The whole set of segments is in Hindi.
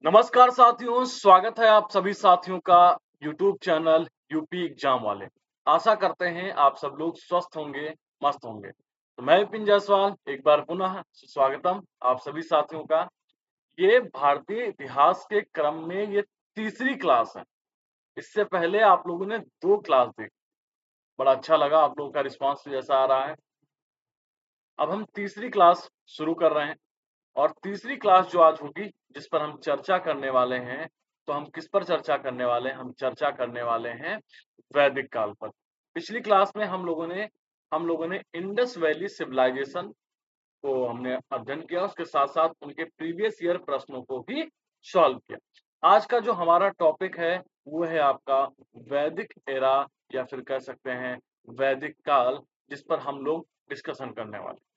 नमस्कार साथियों, स्वागत है आप सभी साथियों का यूट्यूब चैनल यूपी एग्जाम वाले। आशा करते हैं आप सब लोग स्वस्थ होंगे, मस्त होंगे। तो मैं विपिन जायसवाल एक बार पुनः स्वागतम आप सभी साथियों का। ये भारतीय इतिहास के क्रम में ये तीसरी क्लास है। इससे पहले आप लोगों ने 2 क्लास देखी। बड़ा अच्छा लगा आप लोगों का रिस्पॉन्स जैसा आ रहा है। अब हम तीसरी क्लास शुरू कर रहे हैं। और तीसरी क्लास जो आज होगी, जिस पर हम चर्चा करने वाले हैं, तो हम किस पर चर्चा करने वाले हैं? हम चर्चा करने वाले हैं वैदिक काल पर। पिछली क्लास में हम लोगों ने इंडस वैली सिविलाइजेशन को हमने अध्ययन किया, उसके साथ-साथ उनके प्रीवियस ईयर प्रश्नों को भी सॉल्व किया। आज का जो हमारा टॉपिक है, वो है आपका वैदिक एरा या फिर कह सकते हैं वैदिक काल, जिस पर हम लोग डिस्कशन करने वाले हैं।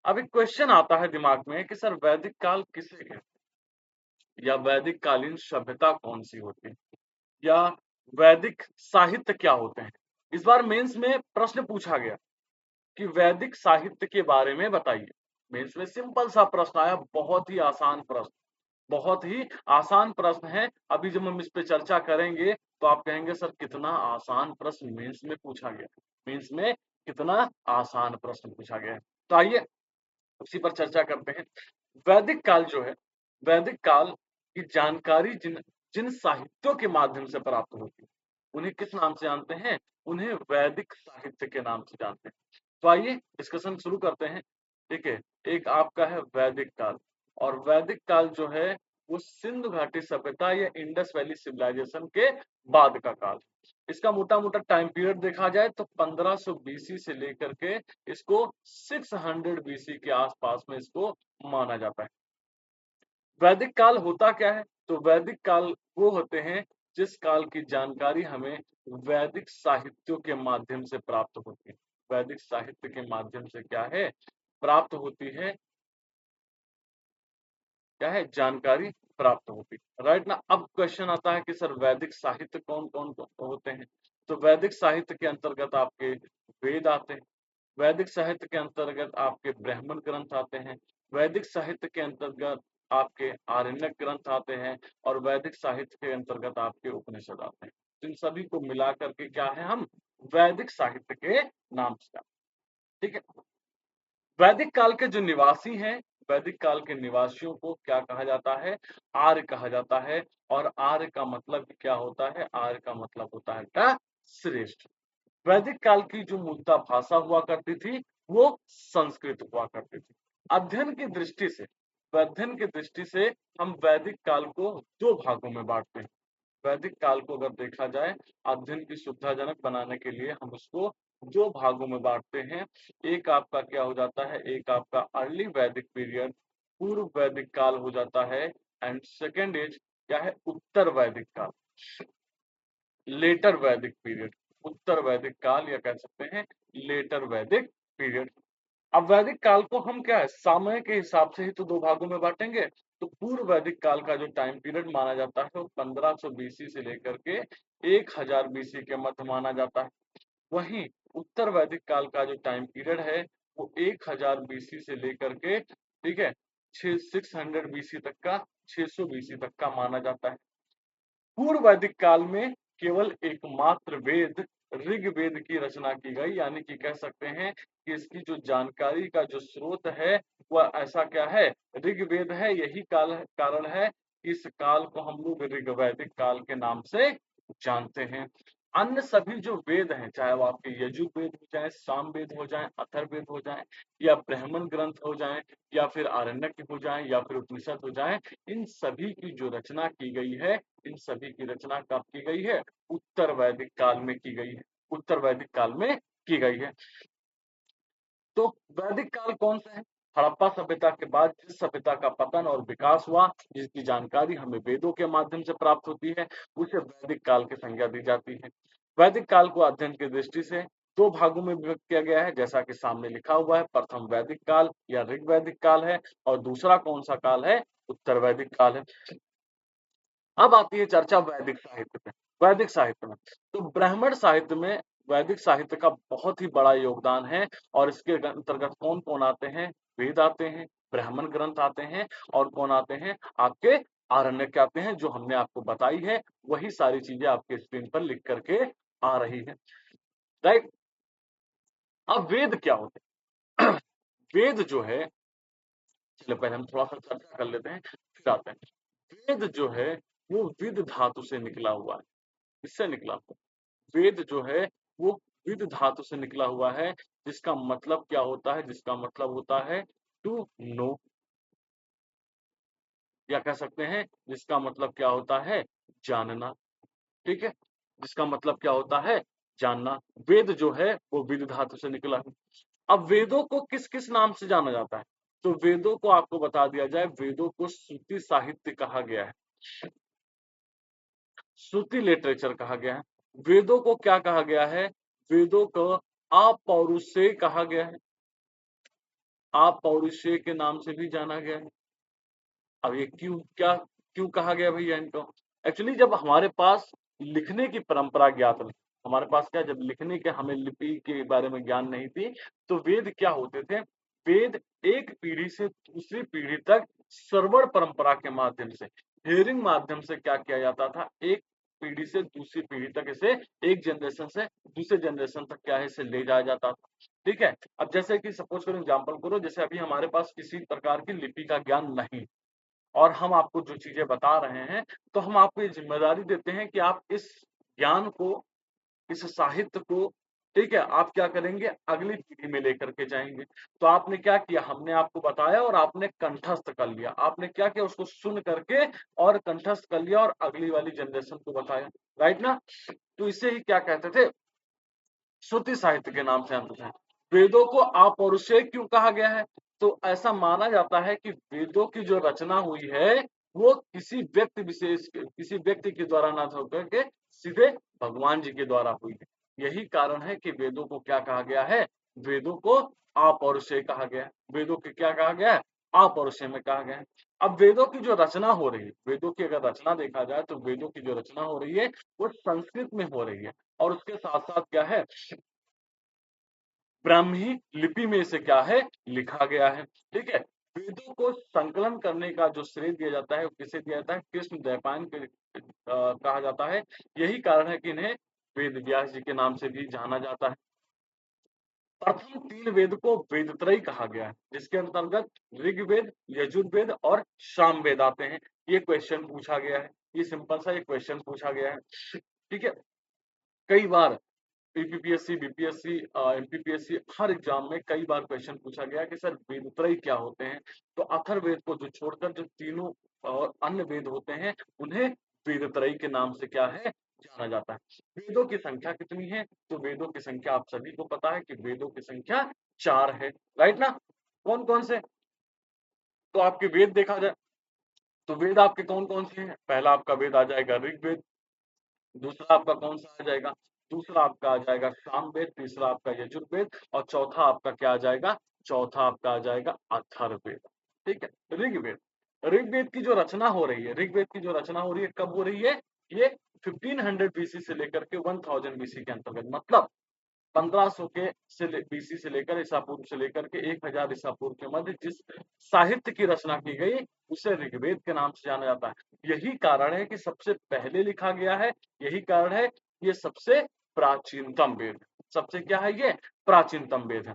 अब एक क्वेश्चन आता है दिमाग में कि सर वैदिक काल किसे कहते हैं? या वैदिक कालीन सभ्यता कौन-सी होती है? या वैदिक साहित्य क्या होते हैं? इस बार मेंस में प्रश्न पूछा गया कि वैदिक साहित्य के बारे में बताइए। मेंस में सिंपल सा प्रश्न आया, बहुत ही आसान प्रश्न। बहुत ही आसान प्रश्न है। अभी जब हम इस पे चर्चा करेंगे, तो आप कहेंगे सर कितना आसान प्रश्न मेंस में पूछा गया। मेंस में कितना आसान प्रश्न पूछा गया है। तो आइए उसी पर चर्चा करते हैं। वैदिक काल जो है, वैदिक काल की जानकारी जिन जिन साहित्यों के माध्यम से प्राप्त होती है, उन्हें किस नाम से जानते हैं? उन्हें वैदिक साहित्य के नाम से जानते हैं। तो आइए डिस्कशन शुरू करते हैं। ठीक है, एक आपका है वैदिक काल और वैदिक काल जो है वो सिंधु घाटी सभ्यता या इंडस वैली सिविलाइजेशन के बाद का काल। इसका मोटा-मोटा टाइम पीरियड देखा जाए तो 1500 बीसी से लेकर के इसको 600 बीसी के आसपास में इसको माना जाता है। वैदिक काल होता क्या है? तो वैदिक काल वो होते हैं जिस काल की जानकारी हमें वैदिक साहित्यों के माध्यम से प्राप्त होती है। वैदिक साहित्य के माध्यम से क्या है? प्राप्त होती है, क्या है? जानकारी प्राप्त होती है। राइट ना? अब क्वेश्चन आता है कि सर वैदिक साहित्य कौन-कौन होते हैं? तो वैदिक साहित्य के अंतर्गत आपके वेद आते हैं। वैदिक साहित्य के अंतर्गत आपके ब्राह्मण ग्रंथ आते हैं। वैदिक साहित्य के अंतर्गत आपके आरण्यक ग्रंथ आते हैं और वैदिक साहित्य के अंतर्गत आपके उपनिषद आते हैं। तो इन सभी को मिला करके क्या है? हम वैदिक साहित्य के नाम से जानते हैं। ठीक है? वैदिक काल के जो निवासी हैं, वैदिक काल के निवासियों को क्या कहा जाता है? आर्य कहा जाता है और आर्य का मतलब क्या होता है? आर्य का मतलब होता है क्या? श्रेष्ठ। वैदिक काल की जो मूलतः भाषा हुआ करती थी, वो संस्कृत हुआ करती थी। अध्ययन की दृष्टि से अध्ययन की दृष्टि से हम वैदिक काल को 2 भागों में बाँटते हैं। वैदिक काल को अगर देखा जाए, अध्ययन की सुविधाजनक बनाने के लिए हम उसको 2 भागों में बाँटते हैं। एक आपका क्या हो जाता है, एक आपका अर्ली वैदिक पीरियड, पूर्व वैदिक काल हो जाता है एंड सेकंड इज क्या है? उत्तर वैदिक काल। लेटर वैदिक पीरियड, उत्तर वैदिक काल या कह सकते हैं लेटर वैदिक पीरियड। अब वैदिक काल को हम क्या है समय के हिसाब से ही तो 2 भागों में बाँटेंगे। तो पूर्व वैदिक काल का जो टाइम पीरियड माना जाता है वो 1500 बीसी से लेकर के 1000 बीसी के मध्य माना जाता है। वहीं उत्तर वैदिक काल का जो टाइम पीरियड है वो 1000 बीसी से लेकर के ठीक है 600 बीसी तक का 600 बीसी तक का माना जाता है। पूर्व वैदिक काल में केवल एकमात्र वेद ऋग्वेद की रचना की गई, यानी कि कह सकते हैं कि इसकी जो जानकारी का जो स्रोत है वह ऐसा क्या है? ऋग्वेद है। यही कारण है कि इस काल को हम लोग ऋग्वैदिक काल के नाम से जानते हैं। अन्य सभी जो वेद हैं, चाहे वो आपके यजुर्वेद हो जाएँ, सामवेद हो जाएँ, अथर्ववेद हो जाएँ या ब्राह्मण ग्रंथ हो जाएँ या फिर आरण्यक हो जाएँ या फिर उपनिषद हो जाएँ, इन सभी की जो रचना की गई है, इन सभी की रचना कब की गई है? उत्तर वैदिक काल में की गई है। उत्तर वैदिक काल में की गई है। तो वैदिक काल कौन-सा है? हड़प्पा सभ्यता के बाद जिस सभ्यता का पतन और विकास हुआ, जिसकी जानकारी हमें वेदों के माध्यम से प्राप्त होती है, उसे वैदिक काल की संज्ञा दी जाती है। वैदिक काल को अध्ययन की दृष्टि से 2 भागों में विभक्त किया गया है, जैसा कि सामने लिखा हुआ है। प्रथम वैदिक काल या ऋग्वैदिक काल है और दूसरा कौन-सा काल है? उत्तर वैदिक काल है। अब आती है चर्चा वैदिक साहित्य पे। वैदिक साहित्य में, तो ब्राह्मण साहित्य में वैदिक साहित्य का बहुत ही बड़ा योगदान है और इसके अंतर्गत कौन-कौन आते हैं? वेद आते हैं, ब्राह्मण ग्रंथ आते हैं और कौन आते हैं? आपके आरण्यक कहते हैं। जो हमने आपको बताई है वही सारी चीजें आपके स्क्रीन पर लिख करके आ रही है, राइट। अब वेद क्या होते हैं? वेद जो है, चलो पहले हम थोड़ा सा चर्चा कर लेते हैं, फिर आते हैं। वेद जो है वो विद धातु से निकला हुआ है। इससे निकला हुआ वेद जो है वो विद धातु से निकला हुआ है, जिसका मतलब क्या होता है? जिसका मतलब होता है टू नो, या कह सकते हैं जिसका मतलब क्या होता है? जानना। ठीक है, जिसका मतलब क्या होता है? जानना। वेद जो है वो विद धातु से निकला है। अब वेदों को किस किस नाम से जाना जाता है? तो वेदों को आपको बता दिया जाए, वेदों को श्रुति साहित्य कहा गया है, श्रुति लिटरेचर कहा गया है। वेदों को क्या कहा गया है? वेदों को अपौरुषेय कहा गया है, अपौरुषेय के नाम से भी जाना गया है। अब ये क्यों कहा गया भैया इनको? एक्चुअली जब हमारे पास लिखने की परंपरा ज्ञात नहीं, हमारे पास क्या, जब लिखने के हमें लिपि के बारे में ज्ञान नहीं थी, तो वेद क्या होते थे? वेद एक पीढ़ी से दूसरी पीढ़ी तक श्रवण परंपरा के माध्यम से, हेयरिंग माध्यम से क्या किया जाता था? एक पीढ़ी से दूसरी पीढ़ी तक इसे, एक जनरेशन से दूसरे जनरेशन तक क्या है, इसे ले जाया जाता था। ठीक है, अब जैसे कि सपोज करो, एग्जाम्पल करो, जैसे अभी हमारे पास किसी प्रकार की लिपि का ज्ञान नहीं, और हम आपको जो चीजें बता रहे हैं, तो हम आपको ये जिम्मेदारी देते हैं कि आप इस ज्ञान को, इस साहित्य को, ठीक है, आप क्या करेंगे? अगली पीढ़ी में लेकर के जाएंगे। तो आपने क्या किया? हमने आपको बताया और आपने कंठस्थ कर लिया। आपने क्या किया? उसको सुन करके और कंठस्थ कर लिया और अगली वाली जनरेशन को बताया, राइट ना? तो इसे ही क्या कहते थे? श्रुति साहित्य के नाम से हम हैं। वेदों को अपौरुषेय क्यों कहा गया है? तो ऐसा माना जाता है कि वेदों की जो रचना हुई है वो किसी व्यक्ति विशेष किसी व्यक्ति के द्वारा ना होकर के सीधे भगवान जी के द्वारा हुई है। यही कारण है कि वेदों को क्या कहा गया है? वेदों को अपौरुषेय कहा गया है। वेदों के क्या कहा गया है? अपौरुषेय में कहा गया है। अब वेदों की जो रचना हो रही है, वेदों की अगर रचना देखा जाए तो वेदों की जो रचना हो रही है वो संस्कृत में हो रही है, और उसके साथ-साथ क्या है? ब्राह्मी लिपि में इसे क्या है? लिखा गया है। ठीक है? वेदों को संकलन करने का जो श्रेय दिया जाता है, वो किसे दिया जाता है? कृष्ण द्वैपायन के कहा जाता है। यही कारण है कि इन्हें वेद व्यास जी के नाम से भी जाना जाता है। प्रथम 3 वेद को वेदत्रयी कहा गया है, जिसके अंतर्गत ऋग्वेद, यजुर्वेद और सामवेद आते हैं। ये क्वेश्चन पूछा गया है। ये सिंपल सा एक क्वेश्चन पूछा गया है। ठीक है? कई बार यूपीपीएससी, बीपीएससी, एमपीपीएससी, हर एग्जाम में कई बार क्वेश्चन पूछा गया कि सर वेदत्रयी क्या होते हैं? तो अथर्ववेद को जो छोड़कर जो तीनों और अन्य वेद होते हैं, उन्हें वेदत्रयी के नाम से क्या है? जाना जाता है। वेदों की संख्या कितनी है? तो वेदों की संख्या आप सभी को पता है कि वेदों की संख्या 4 है, राइट ना? कौन-कौन से? तो आपके वेद देखा जाए तो वेद आपके कौन-कौन से हैं? पहला आपका वेद आ जाएगा ऋग्वेद, दूसरा आपका कौन-सा आ जाएगा? दूसरा आपका आ जाएगा सामवेद, तीसरा आपका यजुर्वेद और चौथा आपका क्या आ जाएगा? चौथा आपका आ जाएगा अथर्ववेद। ठीक है? ऋग्वेद। ऋग्वेद की जो रचना हो रही है, ऋग्वेद की जो रचना हो रही है, कब हो रही है? ये 1500 बीसी से लेकर के 1000 बीसी के अंतर्गत, मतलब 1500 के बीसी से लेकर ईसा पूर्व से लेकर के 1000 ईसा पूर्व के मध्य जिस साहित्य की रचना की गई, उसे ऋग्वेद के नाम से जाना जाता है। यही कारण है कि सबसे पहले लिखा गया है, यही कारण है ये सबसे प्राचीनतम वेद, सबसे क्या है ये? प्राचीनतम वेद है।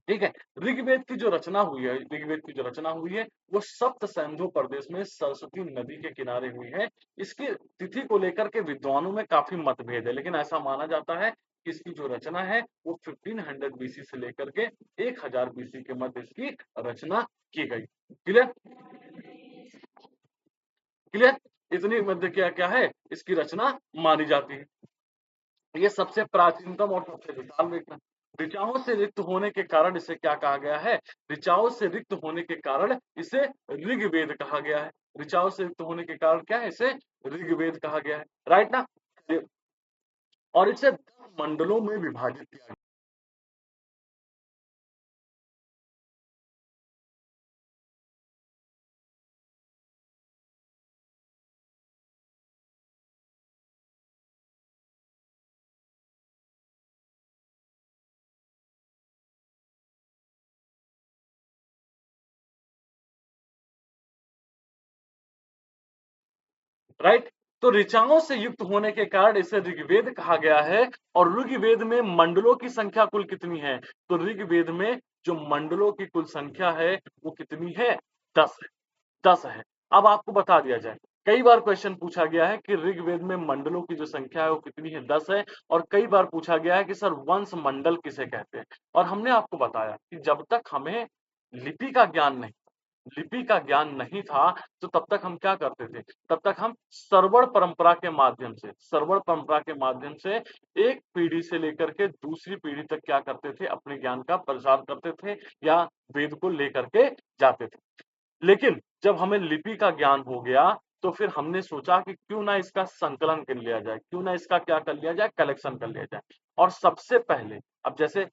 ठीक है? ऋग्वेद की जो रचना हुई है, ऋग्वेद की जो रचना हुई है, वो सप्त सिंधु प्रदेश में सरस्वती नदी के किनारे हुई है। इसकी तिथि को लेकर के विद्वानों में काफ़ी मतभेद है, लेकिन ऐसा माना जाता है कि इसकी जो रचना है, वो 1500 बीसी से लेकर के 1000 बीसी के मध्य इसकी रचना की गई। क्लियर? क्लियर? इतनी मध्य क्या-क्या है, इसकी रचना मानी जाती है। ये सबसे प्राचीनतम और सबसे विशाल वेद है। ऋचाओं से रिक्त होने के कारण इसे क्या कहा गया है? ऋचाओं से रिक्त होने के कारण इसे ऋग्वेद कहा गया है। ऋचाओं से रिक्त होने के कारण क्या है? इसे ऋग्वेद कहा गया है। राइट ना? ये और इसे 10 मंडलों में विभाजित किया गया। राइट। तो ऋचाओं से युक्त होने के कारण इसे ऋग्वेद कहा गया है। और ऋग्वेद में मंडलों की संख्या कुल कितनी है? तो ऋग्वेद में जो मंडलों की कुल संख्या है वो कितनी है? 10 है। 10 है। अब आपको बता दिया जाए, कई बार क्वेश्चन पूछा गया है कि ऋग्वेद में मंडलों की जो संख्या है वो कितनी है? 10 है। और कई बार पूछा गया है कि सर वंश मंडल किसे कहते हैं? और हमने आपको बताया कि जब तक हमें लिपि का ज्ञान नहीं लिपि का ज्ञान नहीं था, तो तब तक हम क्या करते थे? तब तक हम श्रवण परंपरा के माध्यम से एक पीढ़ी से लेकर के दूसरी पीढ़ी तक क्या करते थे? अपने ज्ञान का प्रसार करते थे या वेद को लेकर के जाते थे। लेकिन जब हमें लिपि का ज्ञान हो गया, तो फिर हमने सोचा कि क्यों ना इसका संकलन कर लिया जाए, क्यों ना इसका क्या कर लिया जाए? कलेक्शन कर लिया जाए। और सबसे पहले अब जैसे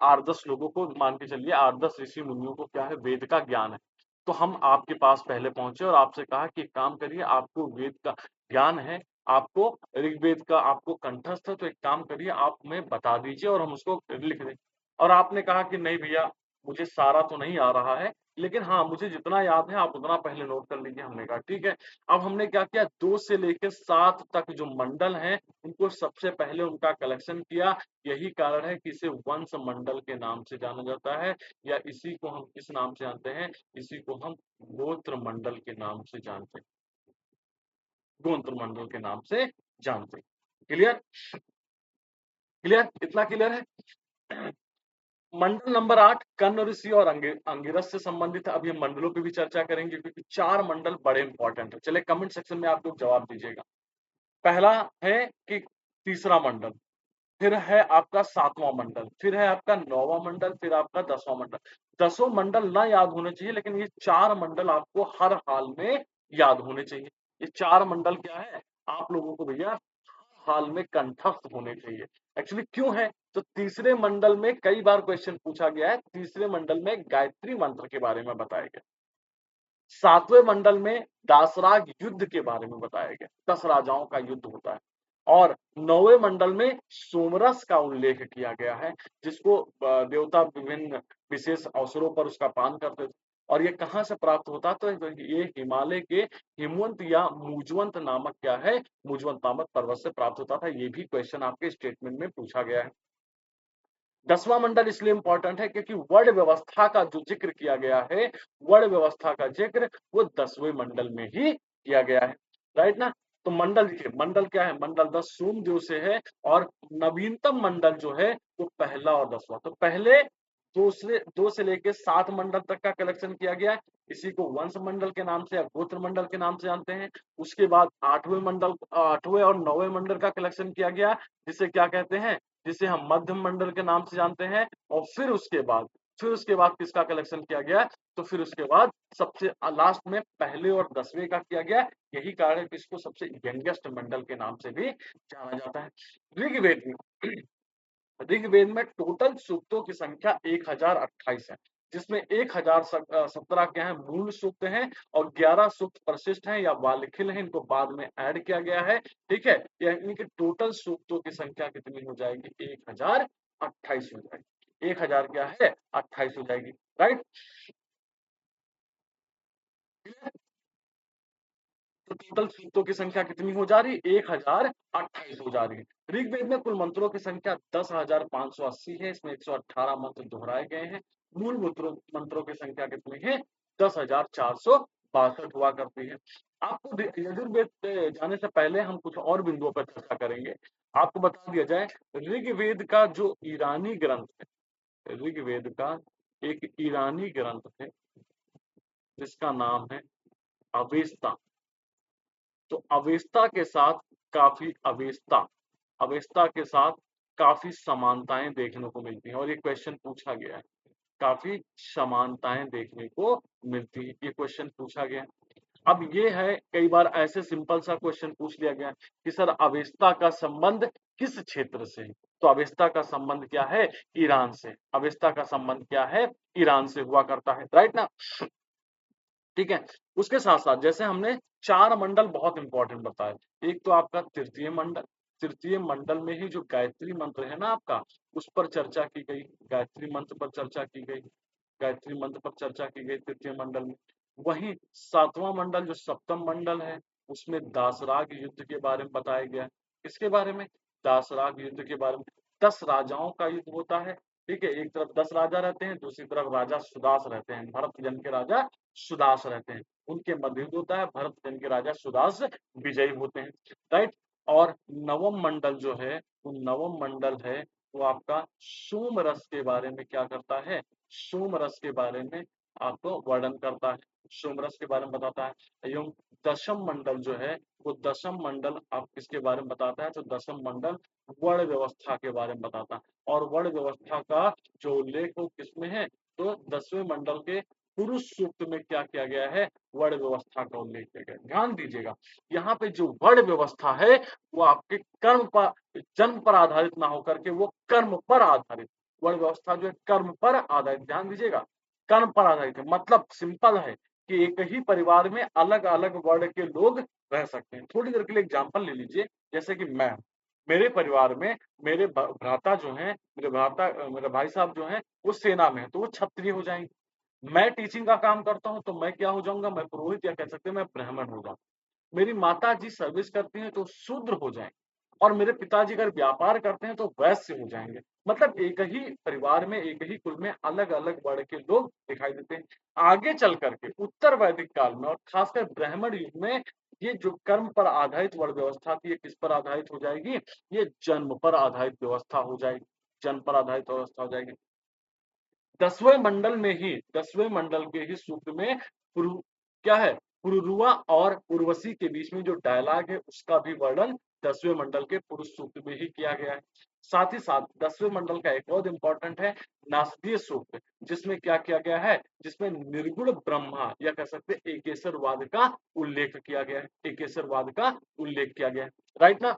8-10 लोगों को मान के चलिए, 8-10 ऋषि मुनियों को क्या है? वेद का ज्ञान है। तो हम आपके पास पहले पहुँचे और आपसे कहा कि एक काम करिए, आपको वेद का ज्ञान है, आपको ऋग्वेद का आपको कंठस्थ है, तो एक काम करिए आप हमें बता दीजिए और हम उसको लिख दें। और आपने कहा कि नहीं भैया, मुझे सारा तो नहीं आ रहा है, लेकिन हाँ, मुझे जितना याद है आप उतना पहले नोट कर लीजिए। हमने कहा ठीक है। अब हमने क्या किया, 2 से लेके 7 तक जो मंडल हैं, उनको सबसे पहले उनका कलेक्शन किया। यही कारण है कि इसे वंश मंडल के नाम से जाना जाता है, या इसी को हम किस नाम से जानते हैं? इसी को हम गोत्र मंडल के नाम से जानते हैं। गोत्र मंडल के नाम से जानते हैं। क्लियर? क्लियर? इतना क्लियर है? मंडल नंबर 8 कर्ण ऋषि और अंगिरस से संबंधित है। अब ये मंडलों पे भी चर्चा करेंगे क्योंकि 4 मंडल बड़े इंपॉर्टेंट है। चलिए कमेंट सेक्शन में आप लोग जवाब दीजिएगा। पहला है कि तीसरा मंडल, फिर है आपका 7वां मंडल, फिर है आपका 9वां मंडल, फिर आपका 10वां मंडल। 10 मंडल ना याद होने चाहिए, लेकिन ये 4 मंडल आपको हर हाल में याद होने चाहिए। ये 4 मंडल क्या है? आप लोगों को भैया हाल में कंठस्थ होने चाहिए। एक्चुअली क्यों है? तो तीसरे मंडल में कई बार क्वेश्चन पूछा गया है, तीसरे मंडल में गायत्री मंत्र के बारे में बताया गया। 7वें मंडल में दासराग युद्ध के बारे में बताया गया, 10 राजाओं का युद्ध होता है। और 9वें मंडल में सोमरस का उल्लेख किया गया है, जिसको देवता विभिन्न विशेष अवसरों पर उसका पान करते थे। और ये कहाँ से प्राप्त होता? तो ये हिमालय के हिमवंत या मुजवंत नामक क्या है? मुजवंत नामक पर्वत से प्राप्त होता था। ये भी क्वेश्चन आपके स्टेटमेंट में पूछा गया है। 10वां मंडल इसलिए इंपॉर्टेंट है क्योंकि वर्ण व्यवस्था का जो जिक्र किया गया है, वर्ण व्यवस्था का जिक्र वो 10वें मंडल में ही किया गया है। राइट ना? तो मंडल देखिए, मंडल क्या है? मंडल 10 सोमदेव से है। और नवीनतम मंडल जो है वो पहला और 10वां। तो पहले 2 से लेके 7 मंडल तक का कलेक्शन किया गया है। इसी को वंश मंडल के नाम से या गोत्र मंडल के नाम से जानते हैं। उसके बाद 8वें और 9वें मंडल का कलेक्शन किया गया, जिसे क्या कहते हैं? जिसे हम मध्यम मंडल के नाम से जानते हैं। और फिर उसके बाद किसका कलेक्शन किया गया? तो फिर उसके बाद सबसे लास्ट में पहले और 10वें का किया गया। यही कारण है कि इसको सबसे यंगेस्ट मंडल के नाम से भी जाना जाता है। ऋग्वेद में ऋग्वेद में टोटल सूक्तों की संख्या 1028 है, जिसमें 1017 क्या है? मूल सूक्त हैं और 11 सूक्त प्रशिष्ट हैं या वालिखिल हैं, इनको बाद में ऐड किया गया है। ठीक है? यानी कि टोटल सूक्तों की संख्या कितनी हो जाएगी? 1028 हो जाएगी। 1000 क्या है? 28 हो जाएगी। राइट? तो टोटल सूक्तों की संख्या कितनी हो जा रही है? 1028 हो जा रही है। ऋग्वेद में कुल मंत्रों की संख्या 10,580 है। इसमें 118 मंत्र दोहराए गए हैं। मूल मंत्रों की संख्या कितनी है? 10,462 हुआ करती है। आपको यजुर्वेद पे जाने से पहले हम कुछ और बिंदुओं पर चर्चा करेंगे। आपको बता दिया जाए, ऋग्वेद का जो ईरानी ग्रंथ है, ऋग्वेद का एक ईरानी ग्रंथ है जिसका नाम है अवेस्ता। तो अवेस्ता के साथ काफी समानताएं देखने को मिलती हैं। और ये क्वेश्चन पूछा गया है, काफी समानताएं देखने को मिलती है, ये क्वेश्चन पूछा गया है। अब ये है, कई बार ऐसे सिंपल सा क्वेश्चन पूछ लिया गया कि सर अवेस्ता का संबंध किस क्षेत्र से है? तो अवेस्ता का संबंध क्या है? ईरान से। अवेस्ता का संबंध क्या है? ईरान से हुआ करता है। राइट ना? ठीक है। उसके साथ साथ जैसे हमने 4 मंडल बहुत इंपॉर्टेंट बताए। एक तो आपका तृतीय मंडल, तृतीय मंडल में ही जो गायत्री मंत्र है ना आपका, उस पर चर्चा की गई। गायत्री मंत्र पर चर्चा की गई। गायत्री मंत्र पर चर्चा की गई तृतीय मंडल में। वहीं 7वां मंडल जो सप्तम मंडल है, उसमें दासराग युद्ध के बारे में बताया गया है। किसके बारे में? दासराग युद्ध के बारे में। 10 राजाओं का युद्ध होता है, ठीक है? एक तरफ 10 राजा रहते हैं, दूसरी तरफ राजा सुदास रहते हैं, भरत जन के राजा सुदास रहते हैं। उनके मध्य युद्ध होता है, भरत जन के राजा सुदास विजयी होते हैं, राइट? और नवम मंडल जो है, वो नवम मंडल है, वो आपका सोमरस के बारे में क्या करता है? सोमरस के बारे में आपको वर्णन करता है, सोमरस के बारे में बताता है। एवं दशम मंडल जो है, वो दशम मंडल आप किसके बारे में बताता है? तो दशम मंडल वर्ण व्यवस्था के बारे में बताता है। और वर्ण व्यवस्था का जो उल्लेख वो किसमें है? तो 10वें मंडल के पुरुष सूक्त में क्या किया गया है? वर्ण व्यवस्था का उल्लेख किया गया है। ध्यान दीजिएगा, यहाँ पे जो वर्ण व्यवस्था है, वो आपके कर्म पर, जन्म पर आधारित ना होकर के वो कर्म पर आधारित, वर्ण व्यवस्था जो है कर्म पर आधारित, ध्यान दीजिएगा, कर्म पर आधारित है। मतलब सिंपल है कि एक ही परिवार में अलग-अलग वर्ण के लोग रह सकते हैं। थोड़ी देर के लिए एग्जांपल ले लीजिए, जैसे कि मैं हूँ, मेरे परिवार में मेरे भ्राता जो हैं, मेरे भाई साहब जो हैं, वो सेना में हैं, तो वो क्षत्रिय हो जाएँगे। मैं टीचिंग का काम करता हूँ, तो मैं क्या हो जाऊँगा? मैं पुरोहित, या कह सकते हैं मैं ब्राह्मण हो जाऊँ। मेरी माताजी सर्विस करती हैं, तो शूद्र हो जाएँगे, और मेरे पिताजी अगर व्यापार करते हैं, तो वैश्य हो जाएँगे। मतलब एक ही परिवार में, एक ही कुल में अलग-अलग वर्ण के लोग दिखाई देते हैं। आगे चल कर के उत्तर वैदिक काल में और खासकर ब्राह्मण युग में ये जो कर्म पर आधारित वर्ण व्यवस्था थी, ये किस पर आधारित हो जाएगी? ये जन्म पर आधारित व्यवस्था हो जाएगी, जन्म पर आधारित व्यवस्था हो जाएगी। 10वें मंडल के ही सूत्र में पुरु क्या है? पुरुरुआ और उर्वशी के बीच में जो डायलॉग है, उसका भी वर्णन 10वें मंडल के पुरुष सूक्त में ही किया गया है। साथ ही साथ 10वें मंडल का एक और इम्पोर्टेंट है नासदीय सूक्त, जिसमें क्या किया गया है? जिसमें निर्गुण ब्रह्मा, या कह सकते हैं एकेश्वरवाद का उल्लेख किया गया है, एकेश्वरवाद का उल्लेख किया गया है। राइट ना?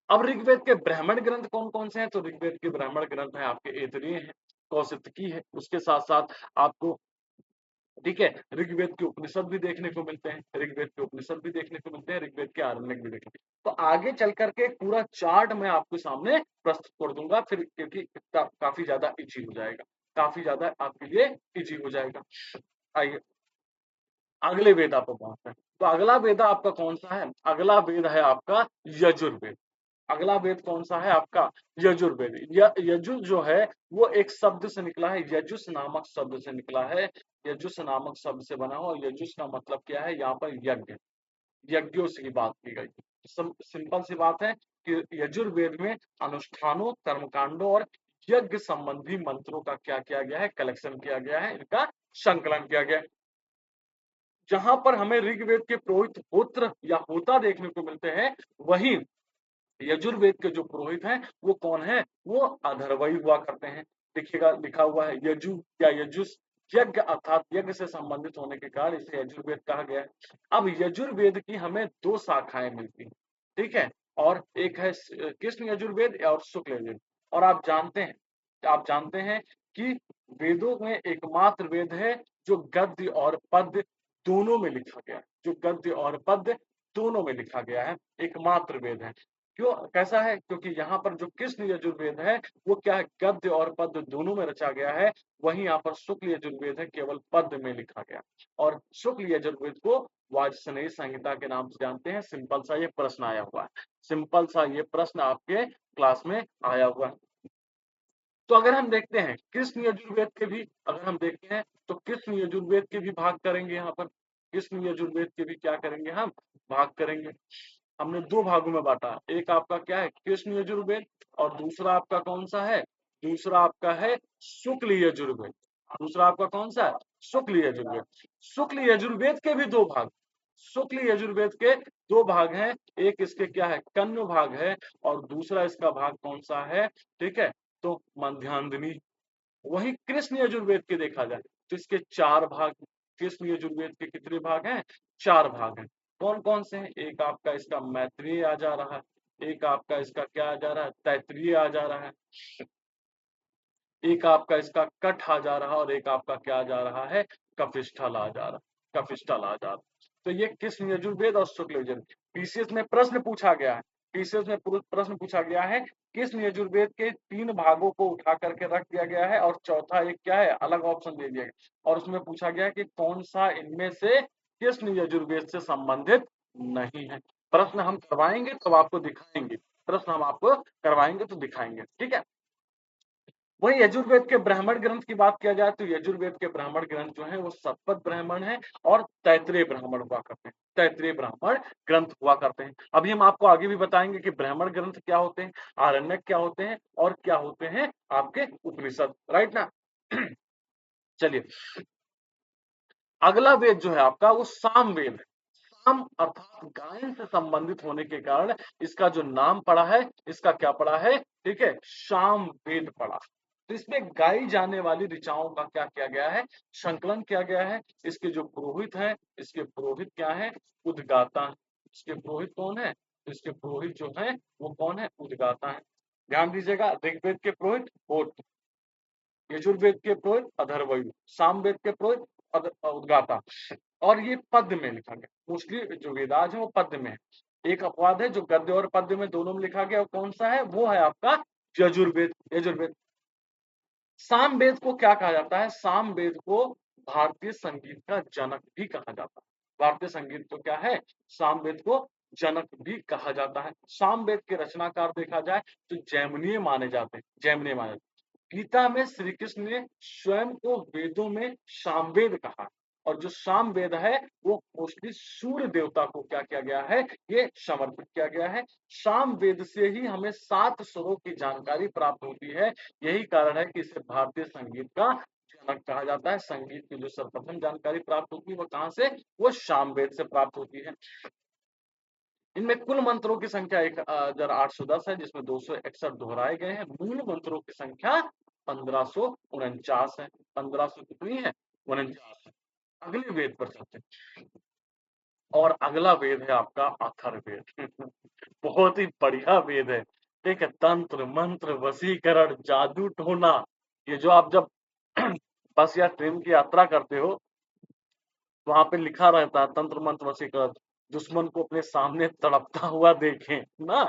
अब ऋग्वेद के ब्राह्मण ग्रंथ कौन-कौन से हैं? तो ऋग्वेद के ब्राह्मण ग्रंथ हैं आपके ऐतरेय हैं, कौशितकी है, उसके साथ-साथ आपको, ठीक है, ऋग्वेद के उपनिषद भी देखने को मिलते हैं, ऋग्वेद के उपनिषद भी देखने को मिलते हैं, ऋग्वेद के आरण्यक भी देखने को। तो आगे चल कर के एक पूरा चार्ट मैं आपके सामने प्रस्तुत कर दूँगा, फिर क्योंकि काफ़ी ज़्यादा ईज़ी हो जाएगा, काफ़ी ज़्यादा आपके लिए ईज़ी हो जाएगा। आइए, अगले वेद आपको पहुँचते हैं। तो अगला वेद आपका कौन-सा है? अगला वेद है आपका यजुर्वेद। अगला वेद कौन-सा है आपका? यजुर्वेद। यजुर जो है, वो एक शब्द से निकला है, यजुस नामक शब्द से निकला है। यजुस नामक शब्द से बना हुआ, और यजुस का मतलब क्या है? यहाँ पर यज्ञ, यज्ञों से ही बात की गई। सिंपल सी बात है कि यजुर्वेद में अनुष्ठानों, कर्मकांडों और यज्ञ संबंधी मंत्रों का क्या किया गया है? कलेक्शन किया गया है, इनका संकलन किया गया है। जहाँ पर हमें ऋग्वेद के पुरोहित होत्र या होता देखने को मिलते हैं, वहीं यजुर्वेद के जो पुरोहित हैं, वो कौन है? वो अथर्वई हुआ करते हैं। देखिएगा, लिखा हुआ है यजु या यजुस, यज्ञ अर्थात यज्ञ से संबंधित होने के कारण इसे यजुर्वेद कहा गया है। अब यजुर्वेद की हमें 2 शाखाएँ मिलती हैं, ठीक है? और एक है कृष्ण यजुर्वेद और शुक्ल यजुर्वेद। और आप जानते हैं कि वेदों में एकमात्र वेद है जो गद्य और पद्य दोनों में लिखा गया है। जो गद्य और पद्य दोनों में लिखा गया है, एकमात्र वेद है। क्यों, कैसा है? क्योंकि यहाँ पर जो कृष्ण यजुर्वेद है, वो क्या है? गद्य और पद्य दोनों में रचा गया है। वहीं यहाँ पर शुक्ल यजुर्वेद है, केवल पद्य में लिखा गया। और शुक्ल यजुर्वेद को वाजसनेयी संहिता के नाम से जानते हैं। सिंपल सा ये प्रश्न आया हुआ है। सिंपल सा ये प्रश्न आपके क्लास में आया हुआ है। तो अगर हम देखते हैं कृष्ण यजुर्वेद के भी, अगर हम देखते हैं तो कृष्ण यजुर्वेद के भी भाग करेंगे यहाँ पर। कृष्ण यजुर्वेद के भी क्या करेंगे हम? भाग करेंगे। हमने 2 भागों में बाँटा। एक आपका क्या है? कृष्ण यजुर्वेद, और दूसरा आपका कौन-सा है? दूसरा आपका है शुक्ल यजुर्वेद। दूसरा आपका कौन-सा है? शुक्ल यजुर्वेद। शुक्ल यजुर्वेद के भी 2 भाग। शुक्ल यजुर्वेद के 2 भाग हैं। एक इसके क्या है? कण्व भाग है, और दूसरा इसका भाग कौन-सा है? ठीक है? तो मध्यांजनी। वहीं कृष्ण यजुर्वेद के देखा जाए तो इसके 4 भाग। कृष्ण यजुर्वेद के कितने भाग हैं? 4 भाग हैं। कौन-कौन से हैं? एक आपका इसका मैत्रेय आ जा रहा है, एक आपका इसका क्या आ जा रहा है? तैत्तिरीय आ जा रहा है, एक आपका इसका कठ आ जा रहा है, और एक आपका क्या आ जा रहा है? कपिस्थल आ जा रहा है, कपिस्थल आ जा रहा है। तो ये कृष्ण यजुर्वेद और शुक्ल यजुर्वेद। पीसीएस में प्रश्न पूछा गया है। पीसीएस में प्रश्न पूछा गया है, कृष्ण यजुर्वेद के 3 भागों को उठा करके रख दिया गया है, और चौथा एक क्या है? अलग ऑप्शन दे दिया गया, और उसमें पूछा गया है कि कौन सा इनमें से कृष्ण यजुर्वेद से संबंधित नहीं है। प्रश्न हम करवाएंगे तब आपको दिखाएंगे, प्रश्न हम आपको करवाएंगे तो दिखाएंगे, ठीक है। वही यजुर्वेद के ब्राह्मण ग्रंथ की बात किया जाए तो यजुर्वेद के ब्राह्मण ग्रंथ जो है वो शतपथ ब्राह्मण है और तैतृय ब्राह्मण हुआ करते हैं, तैतृय ब्राह्मण ग्रंथ हुआ करते हैं। अभी हम आपको आगे भी बताएंगे कि ब्राह्मण ग्रंथ क्या होते हैं, आरण्यक क्या होते हैं और क्या होते हैं आपके उपनिषद, राइट ना। चलिए, अगला वेद जो है आपका वो साम वेद है। साम अर्थात गायन से संबंधित होने के कारण इसका जो नाम पड़ा है, इसका क्या पड़ा है, ठीक है, साम वेद पड़ा। तो इसमें गाई जाने वाली ऋचाओं का क्या किया गया है, संकलन किया गया है। इसके जो पुरोहित हैं, इसके पुरोहित क्या है, उद्गाता है। इसके पुरोहित कौन है, तो इसके पुरोहित जो है वो कौन है, उद्गाता है। ध्यान दीजिएगा, ऋग्वेद के पुरोहित होत, यजुर्वेद के पुरोहित अथर्वयु, सामवेद के पुरोहित उद्गाता। और ये पद्य में लिखा गया, मोस्टली जो वेदाज है वो पद्य में है। एक अपवाद है जो गद्य और पद्य में दोनों में लिखा गया, कौन सा है, वो है आपका यजुर्वेद। यजुर्वेद सामवेद को क्या कहा जाता है, सामवेद को भारतीय संगीत का जनक भी कहा जाता है। भारतीय संगीत को क्या है, सामवेद को जनक भी कहा जाता है। सामवेद के रचनाकार देखा जाए तो जैमिनीय माने जाते हैं, जैमिनीय माने जाते हैं। गीता में श्री कृष्ण ने स्वयं को वेदों में सामवेद कहा, और जो सामवेद है वो मोस्टली सूर्य देवता को क्या किया गया है, ये समर्पित किया गया है। सामवेद से ही हमें 7 स्वरों की जानकारी प्राप्त होती है। यही कारण है कि इसे भारतीय संगीत का जनक कहा जाता है। संगीत की जो सर्वप्रथम जानकारी प्राप्त होती है वो कहाँ से, वो सामवेद से प्राप्त होती है। इनमें कुल मंत्रों की संख्या 1810 है, जिसमें 261 दोहराए गए हैं। मूल मंत्रों की संख्या 1549 है। 1500 कितनी है, 49 है। अगले वेद पर चलते हैं, और अगला वेद है आपका अथर्ववेद। बहुत ही बढ़िया वेद है, ठीक है। तंत्र मंत्र वशीकरण जादू टोना, ये जो आप जब बस या ट्रेन की यात्रा करते हो, वहां पे लिखा रहता है तंत्र मंत्र वशीकरण, दुश्मन को अपने सामने तड़पता हुआ देखें ना,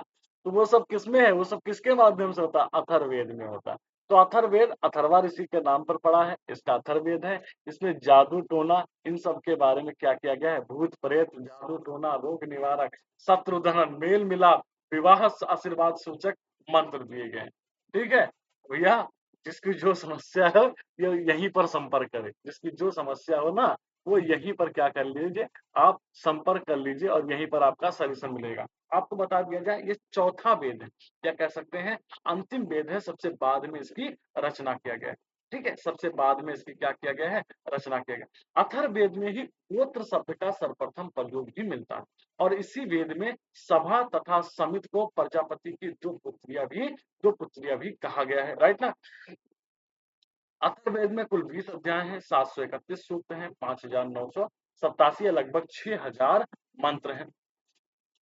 तो वो सब किसमें है, वो सब किसके माध्यम से होता है, अथर्ववेद में होता है। तो अथर्ववेद अथर्वा ऋषि के नाम पर पड़ा है, इसका अथर्ववेद है। इसमें जादू टोना इन सब के बारे में क्या किया गया है, भूत प्रेत जादू टोना रोग निवारक शत्रुधन मेल मिलाप विवाह आशीर्वाद सूचक मंत्र दिए गए हैं, ठीक है भैया। जिसकी जो समस्या है ये यहीं पर संपर्क करे, जिसकी जो समस्या हो ना वो यहीं पर क्या कर लीजिए, आप संपर्क कर लीजिए और यहीं पर आपका सॉल्यूशन मिलेगा। आपको बता दिया जाए ये चौथा वेद है, क्या कह सकते हैं, अंतिम वेद है, सबसे बाद में इसकी रचना किया गया है, ठीक है। सबसे बाद में इसकी क्या किया गया है, रचना किया गया। अथर्ववेद में ही गोत्र शब्द का सर्वप्रथम प्रयोग भी मिलता है, और इसी वेद में सभा तथा समित को प्रजापति की दो पुत्रियां भी कहा गया है, राइट ना। अथर्ववेद में कुल 20 अध्याय हैं, 731 सूक्त हैं, 5987 या लगभग 6000 मंत्र हैं,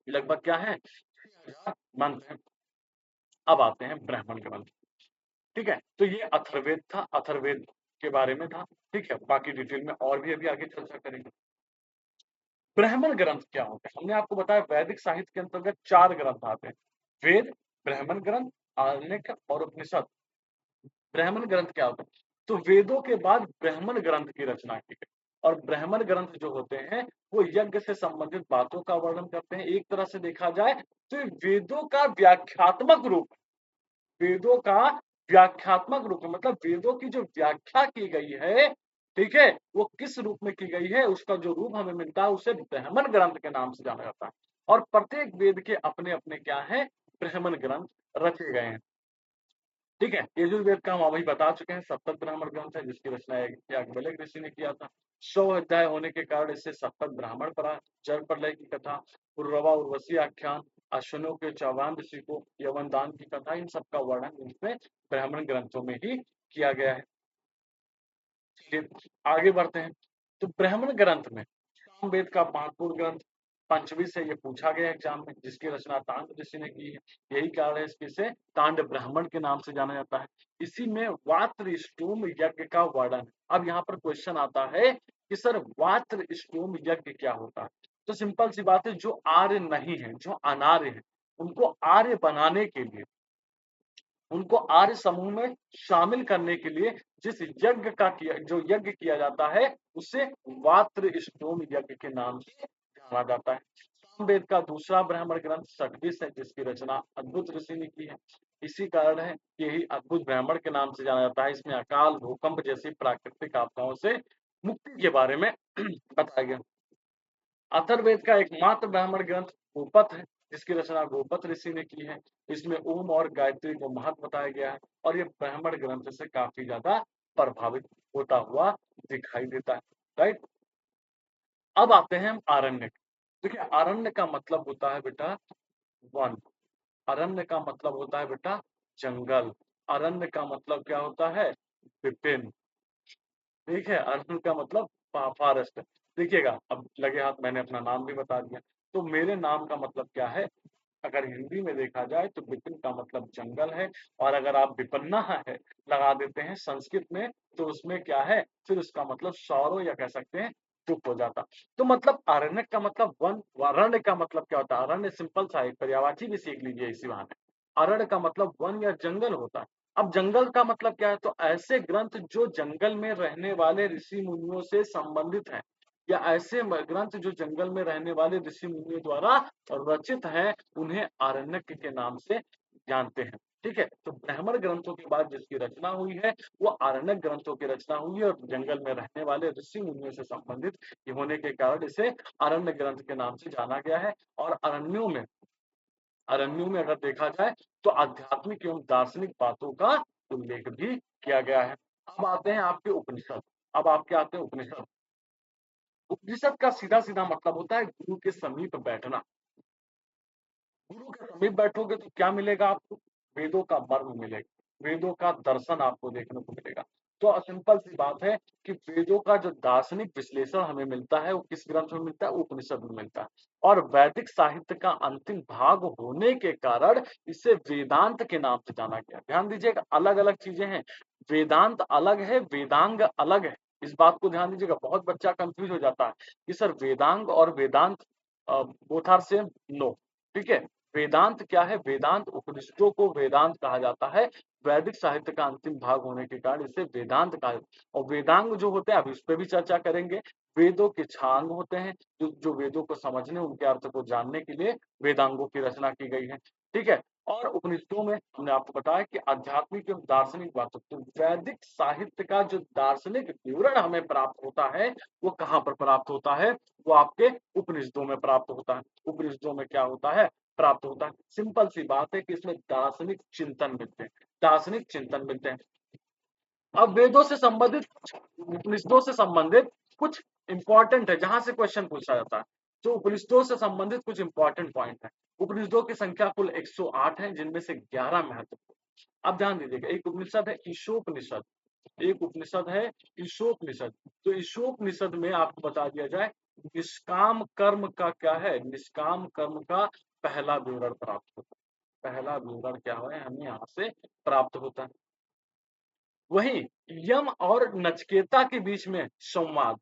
लगभग क्या है, 6000 मंत्र हैं। अब आते हैं ब्राह्मण ग्रंथ, ठीक है। तो ये अथर्ववेद था, अथर्ववेद के बारे में था, ठीक है। बाकी डिटेल में और भी अभी आगे चर्चा करेंगे। ब्राह्मण ग्रंथ क्या होते हैं, हमने आपको बताया वैदिक साहित्य के अंतर्गत 4 ग्रंथ आते हैं, वेद, ब्राह्मण ग्रंथ, आरण्यक और उपनिषद। ब्राह्मण ग्रंथ क्या होते हैं, तो वेदों के बाद ब्राह्मण ग्रंथ की रचना की गई, और ब्राह्मण ग्रंथ जो होते हैं वो यज्ञ से संबंधित बातों का वर्णन करते हैं। एक तरह से देखा जाए तो ये वेदों का व्याख्यात्मक रूप, वेदों का व्याख्यात्मक रूप है, मतलब वेदों की जो व्याख्या की गई है, ठीक है, वो किस रूप में की गई है, उसका जो रूप हमें मिलता है उसे ब्राह्मण ग्रंथ के नाम से जाना जाता है। और प्रत्येक वेद के अपने अपने क्या है, ब्राह्मण ग्रंथ रचे गए हैं, ठीक है। यजुर्वेद का हम अभी बता चुके हैं, सप्तक ब्राह्मण ग्रंथ है जिसकी रचना याज्ञवल्क्य ऋषि ने किया था। 100 अध्याय होने के कारण इसे सप्तक ब्राह्मण पड़ा। जल प्रलय की कथा, पुरवा उर्वशी आख्यान, अश्विनों के चौहान ऋषि को यवन दान की कथा, इन सब का वर्णन इसमें ब्राह्मण ग्रंथों में ही किया गया है। चलिए आगे बढ़ते हैं। तो ब्राह्मण ग्रंथ में सामवेद का महत्वपूर्ण ग्रंथ, पंचवी से ये पूछा गया एग्जाम में, जिसकी रचना तांड ऋषि ने की है। यही कारण है इसके इसे तांड ब्राह्मण के नाम से जाना जाता है। इसी में वात्र स्तोम यज्ञ का वर्णन है। अब यहाँ पर क्वेश्चन आता है कि सर वात्र स्तोम यज्ञ क्या होता है, तो सिंपल सी बात है, जो आर्य नहीं है, जो अनार्य है, उनको आर्य बनाने के लिए, उनको आर्य समूह में शामिल करने के लिए जिस जो यज्ञ किया जाता है उसे वात्र स्तोम यज्ञ के नाम से जाना जाता है। सामवेद का दूसरा ब्राह्मण ग्रंथ षड्विश है, जिसकी रचना अद्भुत ऋषि ने की है। इसी कारण है कि यही अद्भुत ब्राह्मण के नाम से जाना जाता है। इसमें अकाल, भूकंप जैसी प्राकृतिक आपदाओं से मुक्ति के बारे में बताया गया। अथर्ववेद का एकमात्र ब्राह्मण ग्रंथ गोपथ है, जिसकी रचना गोपथ ऋषि ने की है। इसमें ओम और गायत्री को महत्व बताया गया है और ये ब्राह्मण ग्रंथ से काफी ज्यादा प्रभावित होता हुआ दिखाई देता है। राइट, अब आते हैं हम आरण्यक। देखिए, आरण्य का मतलब होता है बेटा वन। अरण्य का मतलब होता है बेटा जंगल। अरण्य का मतलब क्या होता है? विपिन। ठीक है, अरण्य का मतलब फॉरेस्ट। देखिएगा, अब लगे हाथ मैंने अपना नाम भी बता दिया। तो मेरे नाम का मतलब क्या है? अगर हिंदी में देखा जाए तो विपिन का मतलब जंगल है, और अगर आप विपन्ना है लगा देते हैं संस्कृत में, तो उसमें क्या है? फिर उसका मतलब सौरव या कह सकते हैं चुप हो जाता। तो मतलब अरण्य का मतलब वन, अरण्य का मतलब क्या होता है? अरण्य सिंपल सा एक पर्यायवाची भी सीख लीजिए इसी बहाने। अरण्य का मतलब वन या जंगल होता है। अब जंगल का मतलब क्या है? तो ऐसे ग्रंथ जो जंगल में रहने वाले ऋषि मुनियों से संबंधित हैं, या ऐसे ग्रंथ जो जंगल में रहने वाले ऋषि मुनियों द्वारा रचित हैं, उन्हें आरण्यक के नाम से जानते हैं। ठीक है, तो ब्राह्मण ग्रंथों के बाद जिसकी रचना हुई है वो आरण्यक ग्रंथों की रचना हुई है, और जंगल में रहने वाले ऋषि मुनियों से संबंधित होने के कारण इसे अरण्य ग्रंथ के नाम से जाना गया है। और अरण्यों में अगर देखा जाए तो आध्यात्मिक एवं दार्शनिक बातों का उल्लेख भी किया गया है। अब आते हैं आपके उपनिषद। अब आपके आते हैं उपनिषद। उपनिषद का सीधा सीधा मतलब होता है गुरु के समीप बैठना। गुरु के समीप बैठोगे तो क्या मिलेगा आपको? वेदों का मर्म मिलेगा, वेदों का दर्शन आपको देखने को मिलेगा। तो सिंपल सी बात है कि वेदों का जो दार्शनिक विश्लेषण हमें मिलता है वो किस ग्रंथ में मिलता है? उपनिषद में मिलता है। और वैदिक साहित्य का अंतिम भाग होने के कारण इसे वेदांत के नाम से जाना गया। ध्यान दीजिएगा, अलग अलग चीजें हैं। वेदांत अलग है, वेदांग अलग है। इस बात को ध्यान दीजिएगा, बहुत बच्चा कंफ्यूज हो जाता है कि सर वेदांग और वेदांत बोथ आर सेम। नो। ठीक है, वेदांत क्या है? वेदांत, उपनिषदों को वेदांत कहा जाता है। वैदिक साहित्य का अंतिम भाग होने के कारण इसे वेदांत कहा जाता है। और वेदांग जो होते हैं, अब इस पे भी चर्चा करेंगे। वेदों के छांग होते हैं, जो वेदों को समझने, उनके अर्थ को जानने के लिए वेदांगों की रचना की गई है। ठीक है, और उपनिषदों में हमने आपको बताया कि आध्यात्मिक एवं दार्शनिक बातों, तो वैदिक साहित्य का जो दार्शनिक विवरण हमें प्राप्त होता है वो कहाँ पर प्राप्त होता है? वो आपके उपनिषदों में प्राप्त होता है। उपनिषदों में क्या होता है? प्राप्त होता है। सिंपल सी बात है कि इसमें दार्शनिक चिंतन मिलते हैं, दार्शनिक चिंतन मिलते हैं। अब वेदों से संबंधित कुछ, उपनिषदों से संबंधित कुछ इंपॉर्टेंट है जहां से क्वेश्चन पूछा जाता है। तो उपनिषदों से संबंधित कुछ इंपॉर्टेंट पॉइंट है। उपनिषदों की संख्या कुल 108 है, जिनमें से 11 महत्वपूर्ण। अब ध्यान दीजिएगा, एक उपनिषद है ईशोपनिषद। एक उपनिषद है ईशोपनिषद। तो ईशोपनिषद में आपको बता दिया जाए, निष्काम कर्म का क्या है? निष्काम कर्म का पहला विवरण प्राप्त होता है। पहला विवरण क्या है? हमें यहाँ से प्राप्त होता है। वहीं यम और नचकेता के बीच में संवाद,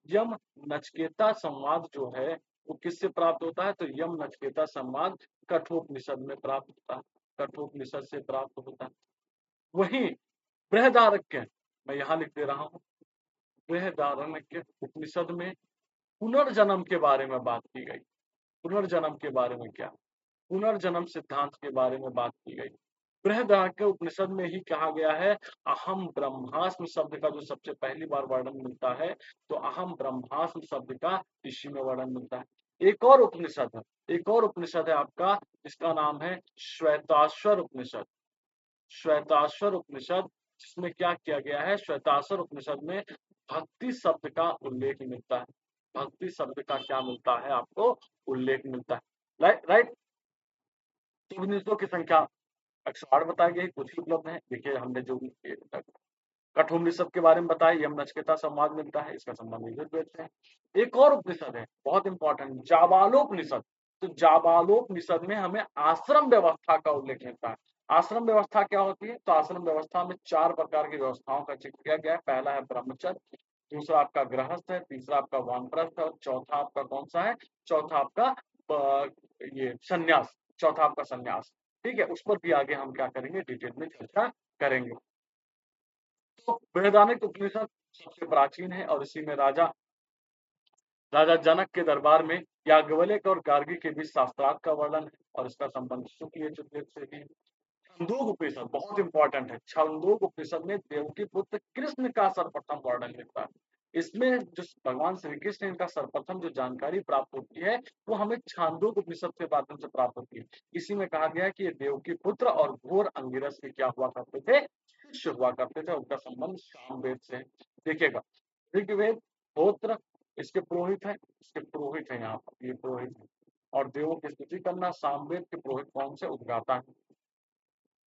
यम नचकेता संवाद जो है वो किससे प्राप्त होता है? तो यम नचकेता संवाद कठोपनिषद में प्राप्त होता है, कठोपनिषद से प्राप्त होता है। वहीं बृहदारण्यक, मैं यहाँ लिख दे रहा हूँ, बृहदारण्यक उपनिषद में पुनर्जन्म के बारे में बात की गई। पुनर्जन्म के बारे में क्या? पुनर्जन्म सिद्धांत के बारे में बात की गई। बृहदारण्यक उपनिषद में ही कहा गया है, अहम ब्रह्मास्मि शब्द का जो सबसे पहली बार वर्णन मिलता है, तो अहम ब्रह्मास्मि शब्द का इसी में वर्णन मिलता है। एक और उपनिषद है, एक और उपनिषद है आपका, जिसका नाम है श्वेताश्वर उपनिषद। श्वेताश्वर उपनिषद, जिसमें क्या किया गया है? श्वेताश्वर उपनिषद में भक्ति शब्द का उल्लेख मिलता है। भक्ति शब्द का क्या मिलता है? आपको उल्लेख मिलता है। राइट। उपनिषदों की संख्या 108 बताई गई, कुछ ही उपलब्ध है। देखिए, हमने जो कठोपनिषद के बारे में बताया, यम नचिकेता संवाद मिलता है, इसका संबंध ऋग्वेद से है। एक और उपनिषद है बहुत इंपॉर्टेंट, जाबालोपनिषद। तो जाबालोपनिषद में हमें आश्रम व्यवस्था का उल्लेख मिलता है। आश्रम व्यवस्था क्या होती है? तो आश्रम व्यवस्था में 4 प्रकार की व्यवस्थाओं का जिक्र किया गया है। पहला है ब्रह्मचर्य, दूसरा आपका गृहस्थ है, तीसरा आपका वानप्रस्थ है, और चौथा आपका कौन सा है? चौथा आपका ये संन्यास, चौथा आपका संन्यास। ठीक है, उस पर भी आगे हम क्या करेंगे? डिटेल में चर्चा करेंगे। तो बृहदारण्यक उपनिषद सबसे प्राचीन है, और इसी में राजा राजा जनक के दरबार में याज्ञवल्क्य और गार्गी के बीच शास्त्रार्थ का वर्णन है और इसका संबंध शुक्ल यजुर्वेद से भी है। छंदोग उपनिषद बहुत इंपॉर्टेंट है। छंदोग उपनिषद में देवकी पुत्र कृष्ण का सर्वप्रथम वर्णन मिलता है। इसमें जो भगवान श्री कृष्ण इनका सर्वप्रथम जो जानकारी प्राप्त होती है वो हमें छांदोग उपनिषद के माध्यम से प्राप्त होती है। इसी में कहा गया है कि ये देवकी पुत्र और घोर अंगिरस के क्या हुआ करते थे, शिष्य हुआ करते थे। उनका संबंध सामवेद से है। देखिएगा, ऋग्वेद होत्र इसके पुरोहित है, इसके पुरोहित है, यहाँ पर ये पुरोहित है। और देवों की स्तुति करना सामवेद के पुरोहित कौन से, उद्गाता है।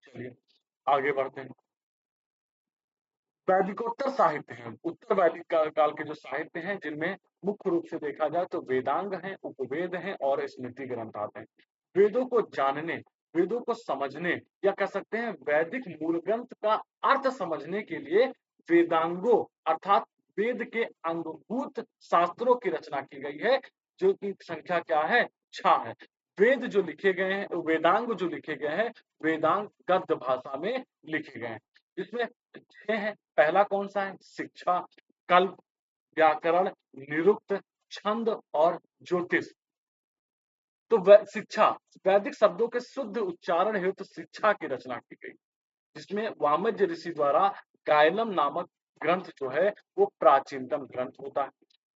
चलिए आगे बढ़ते हैं। वैदिकोत्तर साहित्य है, उत्तर वैदिक काल के जो साहित्य हैं जिनमें मुख्य रूप से देखा जाए तो वेदांग हैं, उपवेद हैं और स्मृति ग्रंथ आते हैं। वेदों को जानने, वेदों को समझने या कह सकते हैं वैदिक मूल ग्रंथ का अर्थ समझने के लिए वेदांगों अर्थात वेद के अंगभूत शास्त्रों की रचना की गई है, जो की संख्या क्या है, 6 है। वेद जो लिखे गए हैं, वेदांग जो लिखे गए हैं, वेदांग गद्य भाषा में लिखे गए हैं, जिसमें 6 हैं। पहला कौन सा है, शिक्षा, कल्प, व्याकरण, निरुक्त, छंद और ज्योतिष। तो शिक्षा, वैदिक शब्दों के शुद्ध उच्चारण हेतु शिक्षा की रचना की गई, जिसमें वामज्य ऋषि द्वारा गायनम नामक ग्रंथ जो है वो प्राचीनतम ग्रंथ होता है।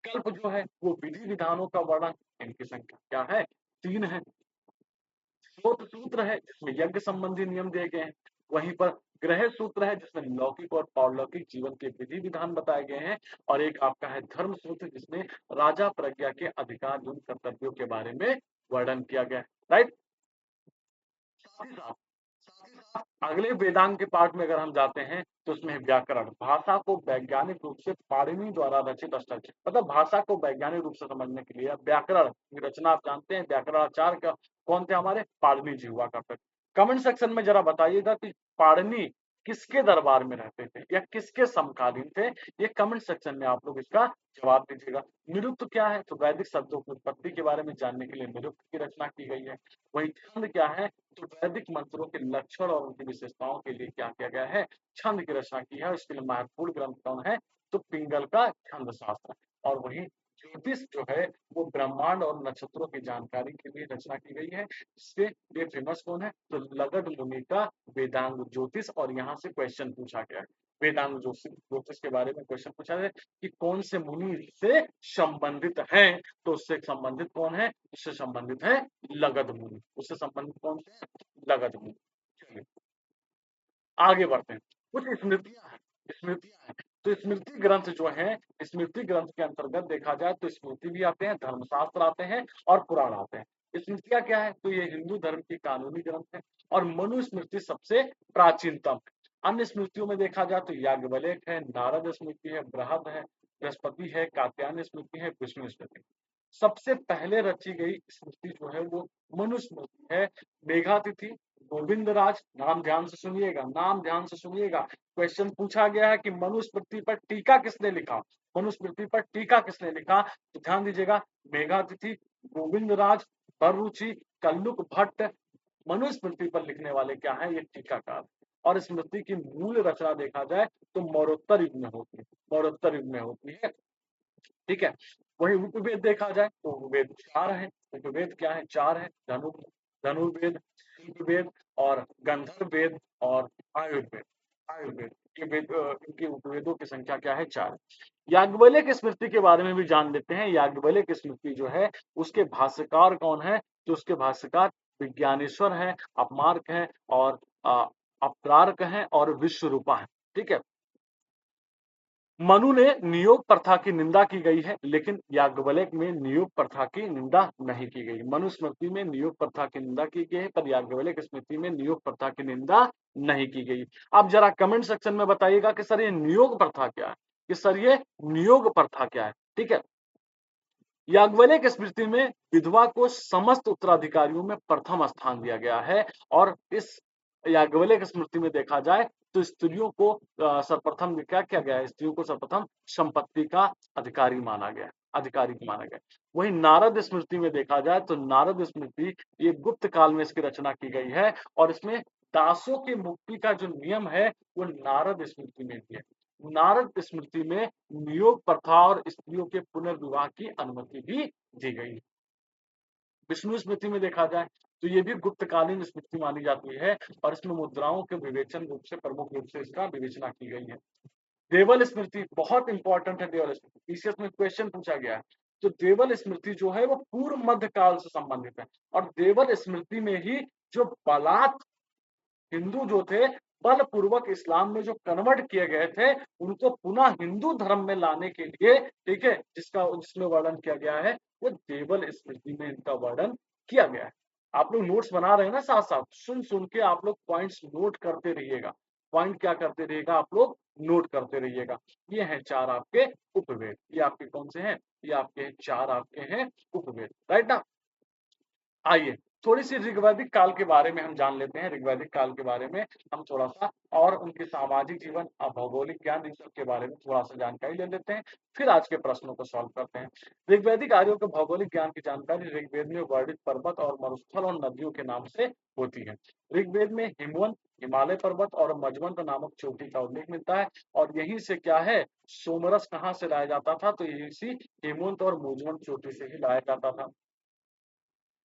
कल्प जो है वो विधि विधानों का वर्णन, इनकी संख्या क्या है, 3 है। श्रोत सूत्र है जिसमें यज्ञ संबंधी नियम दिए गए हैं। वहीं पर ग्रह सूत्र है जिसमें लौकिक और पारलौकिक जीवन के विधि विधान बताए गए हैं। और एक आपका है धर्म सूत्र जिसमें राजा प्रज्ञा के अधिकार एवं कर्तव्यों के बारे में वर्णन किया गया है। राइट, साथ ही साथ अगले वेदांग के पार्ट में अगर हम जाते हैं तो उसमें व्याकरण, भाषा को वैज्ञानिक रूप से पाणिनि द्वारा रचित अष्टाक्षर, मतलब भाषा को वैज्ञानिक रूप से समझने के लिए व्याकरण की रचना आप जानते हैं, व्याकरणाचार्य का कौन थे, हमारे पाणिनि जी हुआ करते थे। कमेंट सेक्शन में जरा बताइएगा कि पाणिनि किसके दरबार में रहते थे या किसके समकालीन थे, ये कमेंट सेक्शन में आप लोग इसका जवाब दीजिएगा। निरुक्त क्या है, तो वैदिक शब्दों की उत्पत्ति के बारे में जानने के लिए निरुक्त की रचना की गई है। वही छंद क्या है, तो वैदिक मंत्रों के लक्षण और उनकी विशेषताओं के लिए क्या किया गया है, छंद की रचना की है। इसके लिए महत्वपूर्ण ग्रंथ कौन है, तो पिंगल का छंद शास्त्र। और वही ज्योतिष जो है वो ब्रह्मांड और नक्षत्रों की जानकारी के लिए रचना की गई है। इससे ये फेमस कौन है, तो लगद मुनि का वेदांग ज्योतिष। और यहाँ से क्वेश्चन पूछा गया है, वेदांग ज्योतिष के बारे में क्वेश्चन पूछा है कि कौन से मुनि से संबंधित हैं, तो उससे संबंधित कौन है, उससे संबंधित है लगद मुनि। उससे संबंधित कौन से, लगद मुनि। चलिए आगे बढ़ते हैं। कुछ स्मृतियां हैं, स्मृतियां हैं। तो स्मृति ग्रंथ जो है, स्मृति ग्रंथ के अंतर्गत देखा जाए तो स्मृति भी आते हैं, धर्मशास्त्र आते हैं और पुराण आते हैं। स्मृतियां क्या है, तो ये हिंदू धर्म की कानूनी ग्रंथ है और मनुस्मृति सबसे प्राचीनतम है। अन्य स्मृतियों में देखा जाए तो याज्ञवल्क्य है, नारद स्मृति है, बृहद है, बृहस्पति है, कात्यायन स्मृति है, विष्णु स्मृति। सबसे पहले रची गई स्मृति जो है वो मनुस्मृति है। मेघातिथि, गोविंदराज, नाम ध्यान से सुनिएगा, नाम ध्यान से सुनिएगा। क्वेश्चन पूछा गया है कि मनुस्मृति पर टीका किसने लिखा, मनुस्मृति पर टीका किसने लिखा, तो ध्यान दीजिएगा, मेघातिथि, गोविंदराज, बररुचि, कल्लुक भट्ट। मनुस्मृति पर लिखने वाले क्या है, ये टीकाकार। और स्मृति की मूल रचना देखा जाए तो मौर्योत्तर युग में होती है, मौर्योत्तर युग में होती है। ठीक है, वही उपवेद देखा जाए तो उपवेद 4 है। उपवेद क्या है, 4 है, धनुर्वेद, शिल्पवेद और गंधर्व वेद और आयुर्वेद। आयुर्वेद ये वेद, इनके उपवेदों की संख्या क्या है, 4। याज्ञवल्क्य स्मृति के बारे में भी जान लेते हैं। याज्ञवल्क्य स्मृति जो है उसके भाष्यकार कौन है, तो उसके भाष्यकार विज्ञानेश्वर है, अपमार्क है और अपरार्क है और विश्वरूपा है। ठीक है, मनु ने नियोग प्रथा की निंदा की गई है, लेकिन याज्ञवल्क्य में नियोग प्रथा की निंदा नहीं की गई। मनुस्मृति में नियोग प्रथा की निंदा की गई है, पर याज्ञवल्क्य स्मृति में नियोग प्रथा की निंदा नहीं की गई। अब जरा कमेंट सेक्शन में बताइएगा कि सर ये नियोग प्रथा क्या है, कि सर ये नियोग प्रथा क्या है। ठीक है, याज्ञवल्क्य स्मृति में विधवा को समस्त उत्तराधिकारियों में प्रथम स्थान दिया गया है। और इस याज्ञवल्क्य स्मृति में देखा जाए तो स्त्रियों को सर्वप्रथम क्या किया गया है, स्त्रियों को सर्वप्रथम संपत्ति का अधिकारी माना गया, अधिकारी माना गया। वही नारद स्मृति में देखा जाए तो नारद स्मृति ये गुप्त काल में इसकी रचना की गई है और इसमें दासों की मुक्ति का जो नियम है वो नारद स्मृति में भी है। नारद स्मृति में नियोग प्रथा और स्त्रियों के पुनर्विवाह की अनुमति भी दी गई। विष्णु स्मृति में देखा जाए तो ये भी गुप्तकालीन स्मृति मानी जाती है और इसमें मुद्राओं के विवेचन रूप से प्रमुख रूप से इसका विवेचना की गई है। देवल स्मृति बहुत इंपॉर्टेंट है। देवल स्मृति पीसीएस में क्वेश्चन पूछा गया है। तो देवल स्मृति जो है वो पूर्व मध्य काल से संबंधित है और देवल स्मृति में ही जो बलात् हिंदू जो थे बलपूर्वक इस्लाम में जो कन्वर्ट किए गए थे उनको पुनः हिंदू धर्म में लाने के लिए, ठीक है, जिसमें वर्णन किया गया है वो देवल स्मृति में इनका वर्णन किया गया है। आप लोग नोट्स बना रहे हैं ना, साथ साथ सुन सुन के आप लोग पॉइंट्स नोट करते रहिएगा। पॉइंट क्या करते रहिएगा, आप लोग नोट करते रहिएगा। ये हैं चार आपके उपवेद। ये आपके कौन से हैं, ये आपके चार आपके हैं उपवेद, राइट ना। आइए थोड़ी-सी ऋग्वैदिक काल के बारे में हम जान लेते हैं। ऋग्वैदिक काल के बारे में हम थोड़ा-सा और उनके सामाजिक जीवन, भौगोलिक ज्ञान इन सब के बारे में थोड़ा-सा जानकारी ले लेते हैं, फिर आज के प्रश्नों को सॉल्व करते हैं। ऋग्वैदिक आर्यों के भौगोलिक ज्ञान की जानकारी ऋग्वेद में वर्णित पर्वत और मरुस्थल और नदियों के नाम से होती है। ऋग्वेद में हिमवंत, हिमालय पर्वत और मजवंत नामक चोटी का उल्लेख मिलता है और यहीं से क्या है, सोमरस कहाँ से लाया जाता था, तो इसी हिमवंत और मुजवंत चोटी से ही लाया जाता था।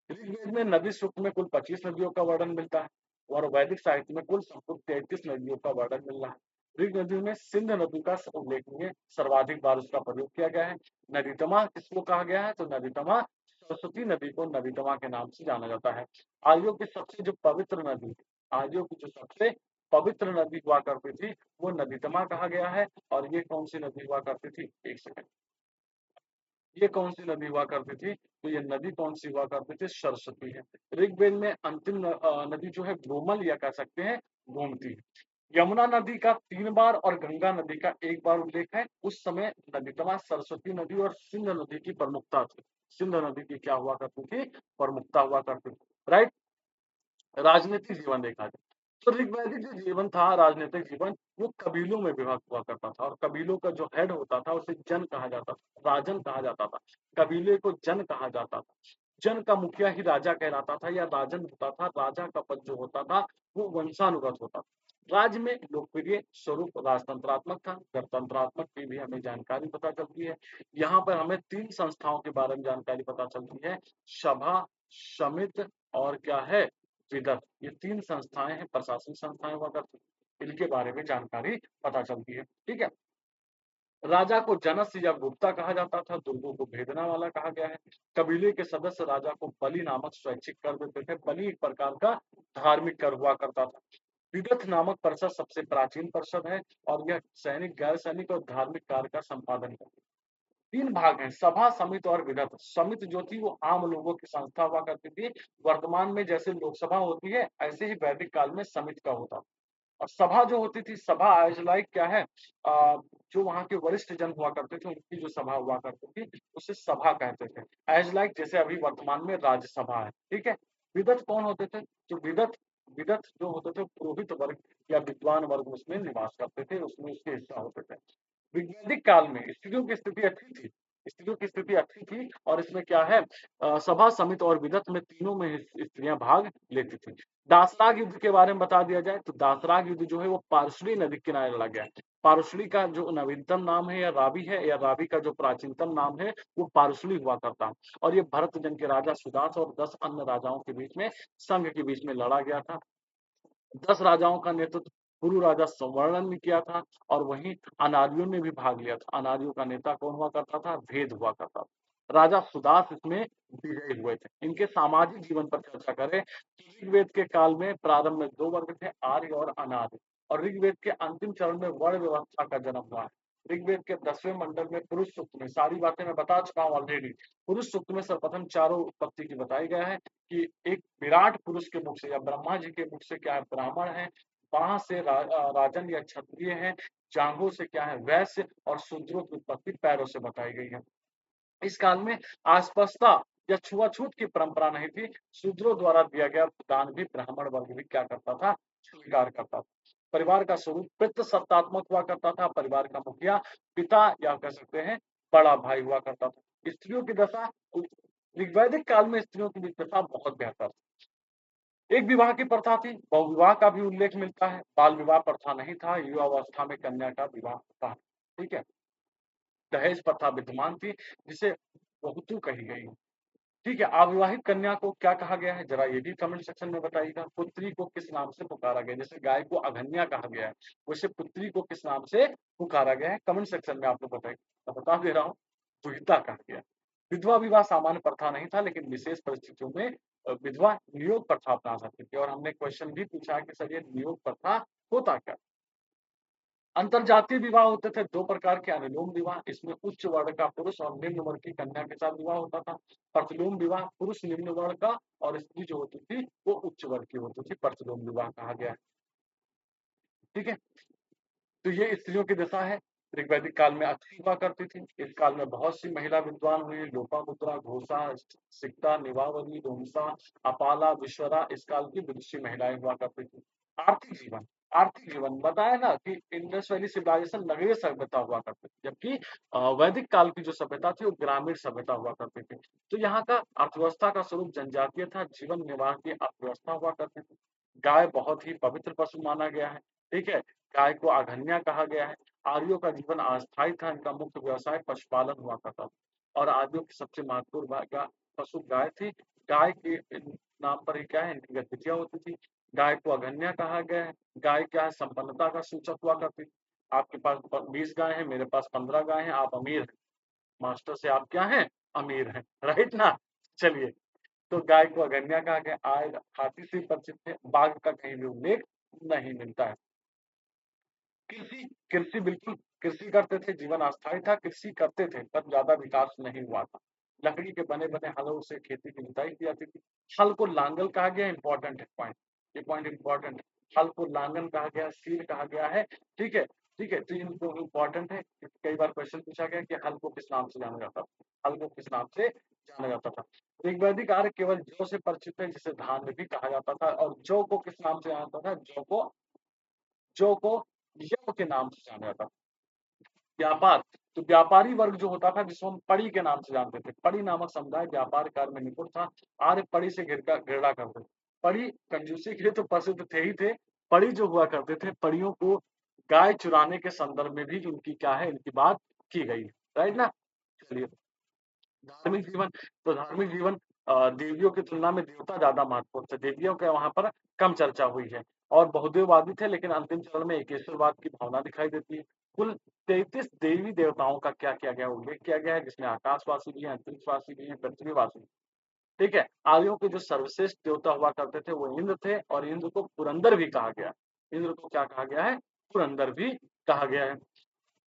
ऋग्वेद में नदी सूक्त में कुल 25 नदियों का वर्णन मिलता है और वैदिक साहित्य में कुल संस्कृत 33 नदियों का वर्णन मिल रहा है। ऋग नदी में सिंध नदी का उल्लेखनीय सर्वाधिक बार उसका प्रयोग किया गया है। नदीतमा किसको कहा गया है, तो नदीतमा सरस्वती नदी को नदीतमा के नाम से जाना जाता है। आर्यों की सबसे जो पवित्र नदी, आर्यों की जो सबसे पवित्र नदी हुआ करती थी वो नदीतमा कहा गया है। और ये कौन सी नदी हुआ करती थी, एक सेकंड, ये कौन सी नदी हुआ करती थी, तो ये नदी कौन सी हुआ करती थी, सरस्वती है। ऋग्वेद में अंतिम नदी जो है गोमल या कह सकते हैं गोमती है। यमुना नदी का 3 बार और गंगा नदी का 1 बार उल्लेख है। उस समय नदीतमा सरस्वती नदी और सिंध नदी की प्रमुखता थी। सिंध नदी की क्या हुआ करती थी, प्रमुखता हुआ करती थी, राइट। राजनीतिक जीवन देखा जाए तो ऋग्वैदिक जो जीवन था, राजनीतिक जीवन, वो कबीलों में विभक्त हुआ करता था और कबीलों का जो हेड होता था उसे जन कहा जाता था, राजन कहा जाता था। कबीले को जन कहा जाता था। जन का मुखिया ही राजा कहलाता था या राजन होता था। राजा का पद जो होता था वो वंशानुगत होता था। राज्य में लोकप्रिय स्वरूप राजतंत्रात्मक था। गणतंत्रात्मक की भी हमें जानकारी पता चलती है। यहाँ पर हमें 3 संस्थाओं के बारे में जानकारी पता चलती है, सभा, समिति और क्या है, विदत। ये 3 संस्थाएँ हैं, प्रशासनिक संस्थाएँ हुआ करती हैं। इनके बारे में जानकारी पता चलती है, ठीक है। राजा को जनस या गुप्ता कहा जाता था, दुर्गों को भेदना वाला कहा गया है। कबीले के सदस्य राजा को बलि नामक स्वैच्छिक कर देते थे। बलि एक प्रकार का धार्मिक कर हुआ करता था। विदथ नामक परिषद सबसे प्राचीन परिषद है और यह सैनिक, गैर सैनिक और धार्मिक कार्य का संपादन करती है। 3 भाग हैं, सभा, समिति और विदत। समिति जो थी वो आम लोगों की संस्था हुआ करती थी। वर्तमान में जैसे लोकसभा होती है, ऐसे ही वैदिक काल में समिति का होता था। और सभा जो होती थी, सभा एज लाइक क्या है, जो वहाँ के वरिष्ठ जन हुआ करते थे उनकी जो सभा हुआ करती थी उसे सभा कहते थे। एज लाइक जैसे अभी वर्तमान में राज्यसभा है, ठीक है। विदत कौन होते थे, जो विदत विदत जो होते थे पुरोहित वर्ग या विद्वान वर्ग उसमें निवास करते थे, उसमें उसके हिस्सा होते थे। वैदिक काल में स्त्रियों की स्थिति अच्छी थी, स्त्रियों की स्थिति अच्छी थी और इसमें क्या है, सभा, समिति और विदत में तीनों में स्त्रियां भाग लेती थी। दासराग युद्ध के बारे में बता दिया जाए तो दासराग युद्ध जो है वो पारसली नदी के किनारे लड़ा गया है। पारसली का जो नवीनतम नाम है या रावी है, या रावी का जो प्राचीनतम नाम है वो पारसली हुआ करता है। और ये भरत जन के राजा सुदास और 10 अन्य राजाओं के बीच में, संघ के बीच में लड़ा गया था। 10 राजाओं का नेतृत्व कुरु राजा संवर्णन ने किया था और वहीं अनार्यों ने भी भाग लिया था। अनार्यों का नेता कौन हुआ करता था, भेद हुआ करता था। राजा सुदास इसमें विजयी हुए थे। इनके सामाजिक जीवन पर चर्चा करें तो ऋग्वेद के काल में प्रारंभ में 2 वर्ग थे, आर्य और अनार्य। और ऋग्वेद के अंतिम चरण में वर्ण व्यवस्था का जन्म हुआ है। ऋग्वेद के 10वें मंडल में पुरुष सूक्त में सारी बातें मैं बता चुका हूँ ऑलरेडी। पुरुष सूक्त में सर्वप्रथम चारों उत्पत्ति की बताई गया है कि एक विराट पुरुष के मुख से या ब्रह्मा जी के मुख से क्या है, ब्राह्मण है। वहां से राजन या क्षत्रिय है। जांघों से क्या है, वैश्य। और शूद्रों की उत्पत्ति पैरों से बताई गई है। इस काल में अस्पृश्यता या छुआछूत की परंपरा नहीं थी। शूद्रों द्वारा दिया गया दान भी ब्राह्मण वर्ग भी क्या करता था, स्वीकार करता था। परिवार का स्वरूप पितृसत्तात्मक हुआ करता था। परिवार का मुखिया पिता या कह सकते हैं बड़ा भाई हुआ करता था। स्त्रियों की दशा, ऋग्वैदिक काल में स्त्रियों की दशा बहुत बेहतर थी। एक विवाह की प्रथा थी, बहुविवाह का भी उल्लेख मिलता है। बाल विवाह प्रथा नहीं था, युवावस्था में कन्या का विवाह था, ठीक है। दहेज प्रथा विद्यमान थी जिसे बहुतू कही गई। ठीक है, अविवाहित कन्या को क्या कहा गया है? ज़रा ये भी कमेंट सेक्शन में बताइएगा। पुत्री को किस नाम से पुकारा गया है? जैसे गाय को अघन्या कहा गया है, वैसे पुत्री को किस नाम से पुकारा गया है? कमेंट सेक्शन में आप लोग बताइए। मैं बता दे रहा हूँ, दुहिता कहा गया है। विधवा विवाह सामान्य प्रथा नहीं था, लेकिन विशेष परिस्थितियों में विधवा नियोग प्रथा अपना सकती थी और हमने क्वेश्चन भी पूछा कि सर ये नियोग प्रथा होता क्या? अंतरजातीय विवाह होते थे 2 प्रकार के अनुलोम विवाह, इसमें उच्च वर्ण का पुरुष और निम्न वर्ग की कन्या के साथ विवाह होता था। प्रतिलोम विवाह पुरुष निम्न वर्ण का और स्त्री जो होती थी वो उच्च वर्ग की होती थी, प्रतिलोम विवाह कहा गया है। ठीक है? तो ये स्त्रियों की दशा है। ऋग्वैदिक काल में अच्छी हुआ करती थी। इस काल में बहुत सी महिला विद्वान हुई, लोपामुद्रा, घोषा, सिक्ता, निवावली, ध्वंसा, अपाला, विश्वरा इस काल की विदुषी महिलाएं हुआ करती थी। आर्थिक जीवन आर्थिक जीवन बताया ना कि इंडस वैली सिविलाइजेशन नगरीय सभ्यता हुआ करती थी, जबकि वैदिक काल की जो सभ्यता थी वो ग्रामीण सभ्यता हुआ करती थी। तो यहाँ का अर्थव्यवस्था का स्वरूप जनजातीय था, जीवन निर्वाह की अर्थव्यवस्था हुआ करती थी। गाय बहुत ही पवित्र पशु माना गया है, ठीक है? गाय को आघन्या कहा गया है। आर्यों का जीवन अस्थायी था, इनका मुख्य व्यवसाय पशुपालन हुआ करता था और आर्यों की सबसे महत्वपूर्ण पशु गाय थी। गाय के नाम पर ही क्या है इनकी गतिविधियां होती थी। गाय को अघन्या कहा गया है। गाय क्या है संपन्नता का सूचक हुआ करती थी। आपके पास 20 गाय हैं, मेरे पास 15 गाय हैं, आप अमीर हैं। मास्टर से आप क्या हैं? अमीर हैं, राइट ना? चलिए, तो गाय को अघन्या कहा गया। आय हाथी से परिचित है, बाघ का कहीं भी उल्लेख नहीं मिलता है। कृषि कृषि बिल्कुल कृषि करते थे, जीवन अस्थायी था, कृषि करते थे पर ज़्यादा विकास नहीं हुआ था। लकड़ी के बने-बने हलों से खेती की जुताई की जाती थी। हल को लांगल कहा गया है, इम्पोर्टेंट है पॉइंट, ये पॉइंट इम्पोर्टेंट है। हल को लांगन कहा गया है, सील कहा गया है, ठीक है? ठीक है, तो इनको इम्पोर्टेंट है, कई बार क्वेश्चन पूछा गया कि हल को किस नाम से जाना जाता था? हल को किस नाम से जाना जाता था? ऋग्वैदिक आर्य केवल जौ से परिचित है, जिसे धान्य भी कहा जाता था और जौ को किस नाम से जाना जाता था? जौ को यव के नाम से जाना जाता था। व्यापार, तो व्यापारी वर्ग जो होता था जिसको हम पड़ी के नाम से जानते थे। पड़ी नामक समुदाय व्यापार कार्य में निपुण था। आर्य पड़ी से घृणा करते थे। पड़ी कंजूसी के लिए तो प्रसिद्ध थे ही थे। पड़ी जो हुआ करते थे, परियों को गाय चुराने के संदर्भ में भी इनकी क्या है, इनकी बात की गई है। राइट ना? चलिए, धार्मिक जीवन, तो धार्मिक जीवन देवियों की तुलना में देवता ज़्यादा महत्वपूर्ण थे। देवियों के वहाँ पर कम चर्चा हुई है और बहुदेववादी थे, लेकिन अंतिम चरण में एकेश्वरवाद की भावना दिखाई देती है। कुल 33 देवी देवताओं का क्या किया गया, उल्लेख किया गया है, जिसमें आकाशवासी भी हैं, अंतरिक्षवासी भी हैं, पृथ्वीवासी भी। ठीक है? आर्यों के जो सर्वश्रेष्ठ देवता हुआ करते थे, वो इंद्र थे और इंद्र को पुरंदर भी कहा गया है। इंद्र को क्या कहा गया है? पुरंदर भी कहा गया है।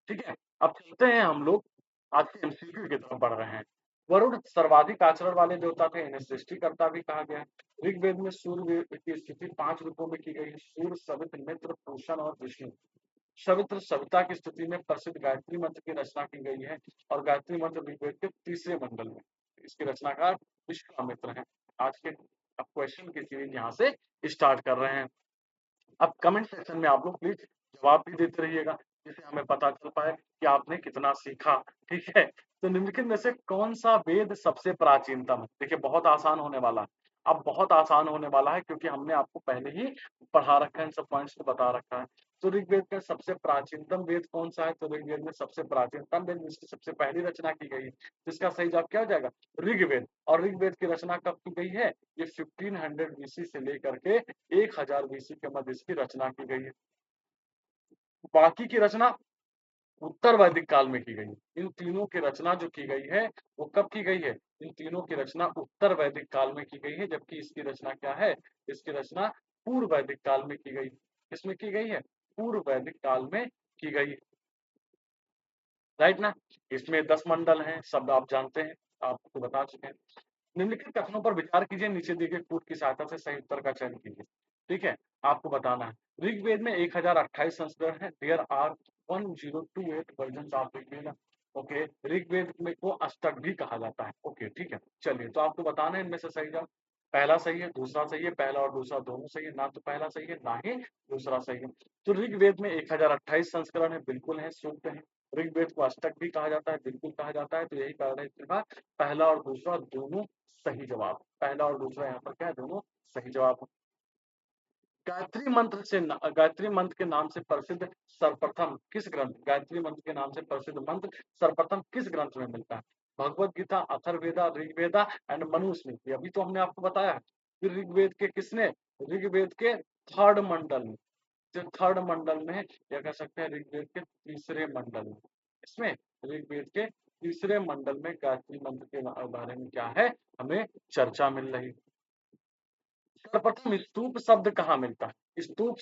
ठीक है? अब चलते हैं हम लोग आज के एमसीक्यू की तरफ बढ़ रहे हैं। वरुण सर्वाधिक आचरण वाले देवता थे, इन्हें सृष्टिकर्ता भी कहा गया है। ऋग्वेद में सूर्य की स्थिति 5 रूपों में की गई है, सूर्य, सवित्र, मित्र, पूषण और विष्णु। सवित्र सविता की स्थिति में प्रसिद्ध गायत्री मंत्र की रचना की गई है और गायत्री मंत्र ऋग्वेद के तीसरे मंडल में। इसके रचनाकार विश्वामित्र हैं। आज के अब क्वेश्चन की सीरीज यहाँ से स्टार्ट कर रहे हैं। अब कमेंट सेक्शन में आप लोग प्लीज जवाब भी देते रहिएगा, जिससे हमें पता चल पाए कि आपने कितना सीखा, ठीक है? तो निम्नलिखित में से कौन-सा वेद सबसे प्राचीनतम है? देखिए बहुत आसान होने वाला है। अब बहुत आसान होने वाला है क्योंकि हमने आपको पहले ही पढ़ा रखा है, इन सब पॉइंट्स को बता रखा है। तो ऋग्वेद का सबसे प्राचीनतम वेद कौन-सा है? तो ऋग्वेद में सबसे प्राचीनतम वेद जिसकी सबसे पहली रचना की गई है, जिसका सही जवाब क्या हो जाएगा? ऋग्वेद। और ऋग्वेद की रचना कब की गई है? ये 1500 बीसी से लेकर के 1000 बीसी के मध्य इसकी रचना की गई है। बाकी की रचना उत्तर वैदिक काल में की गई है। इन तीनों की रचना जो की गई है, वो कब की गई है? इन तीनों की रचना उत्तर वैदिक काल में की गई है, जबकि इसकी रचना क्या है? इसकी रचना पूर्व वैदिक काल में की गई। किसमें की गई है? पूर्व वैदिक काल में की गई। राइट ना? इसमें 10 मंडल हैं, शब्द आप जानते हैं, आपको बता चुके हैं। निम्नलिखित कथनों पर विचार कीजिए, नीचे दिए गए कूट की सहायता से सही उत्तर का चयन कीजिए। ठीक है? आपको बताना है। ऋग्वेद में 1028 संस्करण हैं। There are 1028 versions of Rigveda. Okay, Rigveda में को अष्टक भी कहा जाता है। ओके, ठीक है। चलिए, तो आपको बताना है इनमें से सही जवाब। पहला सही है, दूसरा सही है, पहला और दूसरा दोनों सही है, ना तो पहला सही है, ना ही दूसरा सही है। तो ऋग्वेद में 1028 संस्करण है, बिल्कुल है, सूक्त है। ऋग्वेद को अष्टक भी कहा जाता है, बिल्कुल कहा जाता है, तो यही कारण है इसके बाद पहला और दूसरा दोनों सही जवाब। पहला और दूसरा यहाँ पर क्या है? दोनों सही जवाब है। गायत्री मंत्र के नाम से प्रसिद्ध सर्वप्रथम किस ग्रंथ गायत्री मंत्र के नाम से प्रसिद्ध मंत्र सर्वप्रथम किस ग्रंथ में मिलता है? भगवत गीता, अथर्ववेदा, ऋग्वेदा एंड मनुस्मृति। अभी तो हमने आपको बताया है। फिर ऋग्वेद के किसने? ऋग्वेद के थर्ड मंडल में, जो थर्ड मंडल में, या कह सकते हैं ऋग्वेद के तीसरे मंडल में। इसमें ऋग्वेद के तीसरे मंडल में गायत्री मंत्र के बारे में क्या है, हमें चर्चा मिल रही। सर्वप्रथम स्तूप शब्द कहाँ मिलता है? स्तूप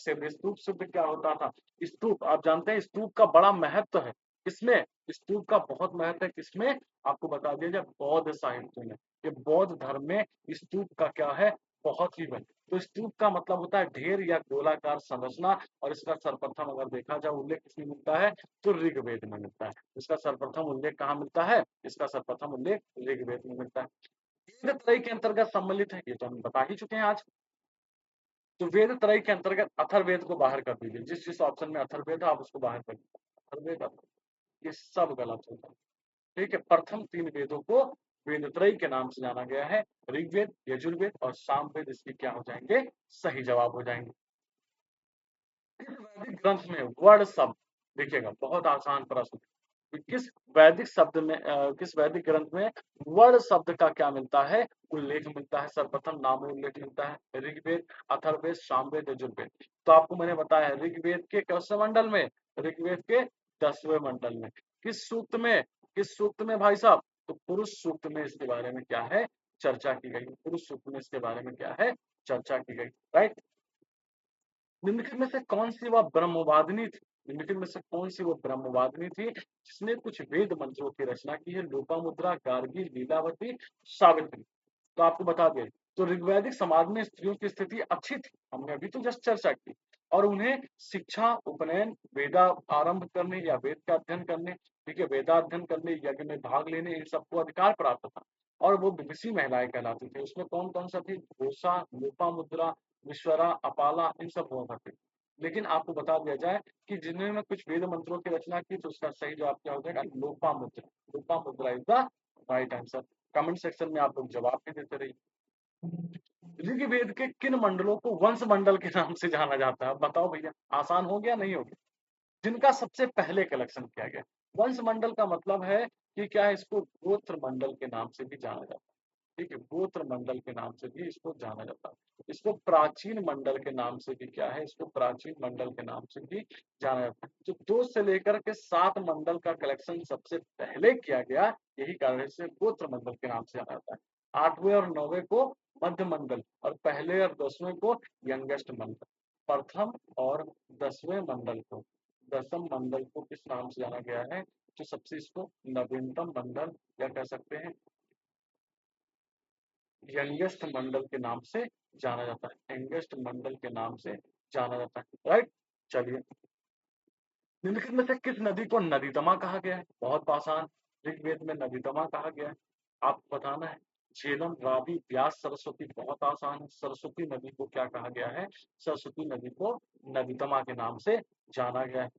शब्द क्या होता था? स्तूप, आप जानते हैं स्तूप का बड़ा महत्व है। किसमें? स्तूप का बहुत महत्व है। किसमें? आपको बता दिया जाए, बौद्ध साहित्य में। ये बौद्ध धर्म में स्तूप का क्या है, बहुत ही बन। तो स्तूप का मतलब होता है ढेर या गोलाकार संरचना, और इसका सर्वप्रथम अगर देखा जाए उल्लेख किसमें मिलता है, तो ऋग्वेद में मिलता है। इसका सर्वप्रथम उल्लेख कहाँ मिलता है? इसका सर्वप्रथम उल्लेख ऋग्वेद में मिलता है। वेद त्रय के अंतर्गत सम्मिलित है, ये तो हम बता ही चुके हैं आज। तो वेद त्रय के अंतर्गत अथर्ववेद को बाहर कर दीजिए। जिस जिस ऑप्शन में अथर्ववेद है आप उसको बाहर कर दीजिए। अथर्ववेद, ये सब गलत होता है। ठीक है, प्रथम तीन वेदों को वेद त्रय के नाम से जाना गया है। ऋग्वेद, यजुर्वेद और सामवेद इसके क्या हो जाएंगे, सही जवाब हो जाएंगे। किस वैदिक ग्रंथ में वर्ण शब्द, देखिएगा बहुत आसान प्रश्न, किस वैदिक शब्द में किस वैदिक ग्रंथ में वर्ण शब्द का क्या मिलता है, उल्लेख मिलता है? सर्वप्रथम नाम उल्लेख मिलता है। ऋग्वेद, अथर्ववेद, सामवेद, यजुर्वेद। तो आपको मैंने बताया है ऋग्वेद के कौन मंडल में? ऋग्वेद के 10वें मंडल में। किस सूक्त में? किस सूक्त में भाई साहब? तो पुरुष सूक्त में इसके बारे में क्या है, चर्चा की गई। पुरुष सूक्त में इसके बारे में क्या है, चर्चा की गई। राइट। निम्नलिखित में से कौन सी वह ब्रह्मवादिनी थी? निम्नलिखित में से कौन सी वो ब्रह्मवादिनी थी जिसने कुछ वेद मंत्रों की रचना की है? लोपामुद्रा, गार्गी, लीलावती, सावित्री। तो आपको बता दें, तो ऋग्वैदिक समाज में स्त्रियों की स्थिति अच्छी थी, हमने अभी तो जस्ट चर्चा की। और उन्हें शिक्षा, उपनयन, वेदा आरंभ करने या वेद का अध्ययन करने, ठीक है, वेदाध्ययन करने, यज्ञ में भाग लेने, इन सबको अधिकार प्राप्त था। और वो विदुषी महिलाएं कहलाती थी। उसमें कौन कौन सा थी? घोषा, लोपामुद्रा, विश्वरा, अपाला, इन सब हुआ करती। लेकिन आपको बता दिया जाए कि जिन्होंने कुछ वेद मंत्रों की रचना की, तो उसका सही जवाब क्या हो जाएगा? Lopamudra. Lopamudra is the right answer. Comment section में आप लोग जवाब भी देते रहिए। ऋग्वेद के किन मंडलों को वंश मंडल के नाम से जाना जाता है? बताओ भैया, आसान हो गया नहीं हो गया? जिनका सबसे पहले कलेक्शन किया गया। वंश मंडल का मतलब है कि क्या है, इसको गोत्र मंडल के नाम से भी जाना जाता है। ठीक है, गोत्र मंडल के नाम से भी इसको जाना जाता है। इसको प्राचीन मंडल के नाम से भी क्या है, इसको प्राचीन मंडल के नाम से भी जाना जाता है। तो 2 से लेकर के 7 मंडल का कलेक्शन सबसे पहले किया गया, यही कारण है इसे गोत्र मंडल के नाम से जाना जाता है। 8वें और 9वें को मध्य मंडल, और पहले और 10वें को यंगेस्ट मंडल। प्रथम और 10वें मंडल को, 10म मंडल को किस नाम से जाना गया है? तो सबसे इसको नवीनतम मंडल, या कह सकते हैं यंगेस्ट मंडल के नाम से जाना जाता है। यंगेस्ट मंडल के नाम से जाना जाता है। राइट। चलिए, निम्नलिखित में से किस नदी को नदीतमा कहा गया है? बहुत आसान। ऋग्वेद में नदीतमा कहा गया है, आपको बताना है। झेलम, रावी, व्यास, सरस्वती। बहुत आसान है। सरस्वती नदी को क्या कहा गया है? सरस्वती नदी को नदीतमा के नाम से जाना गया है।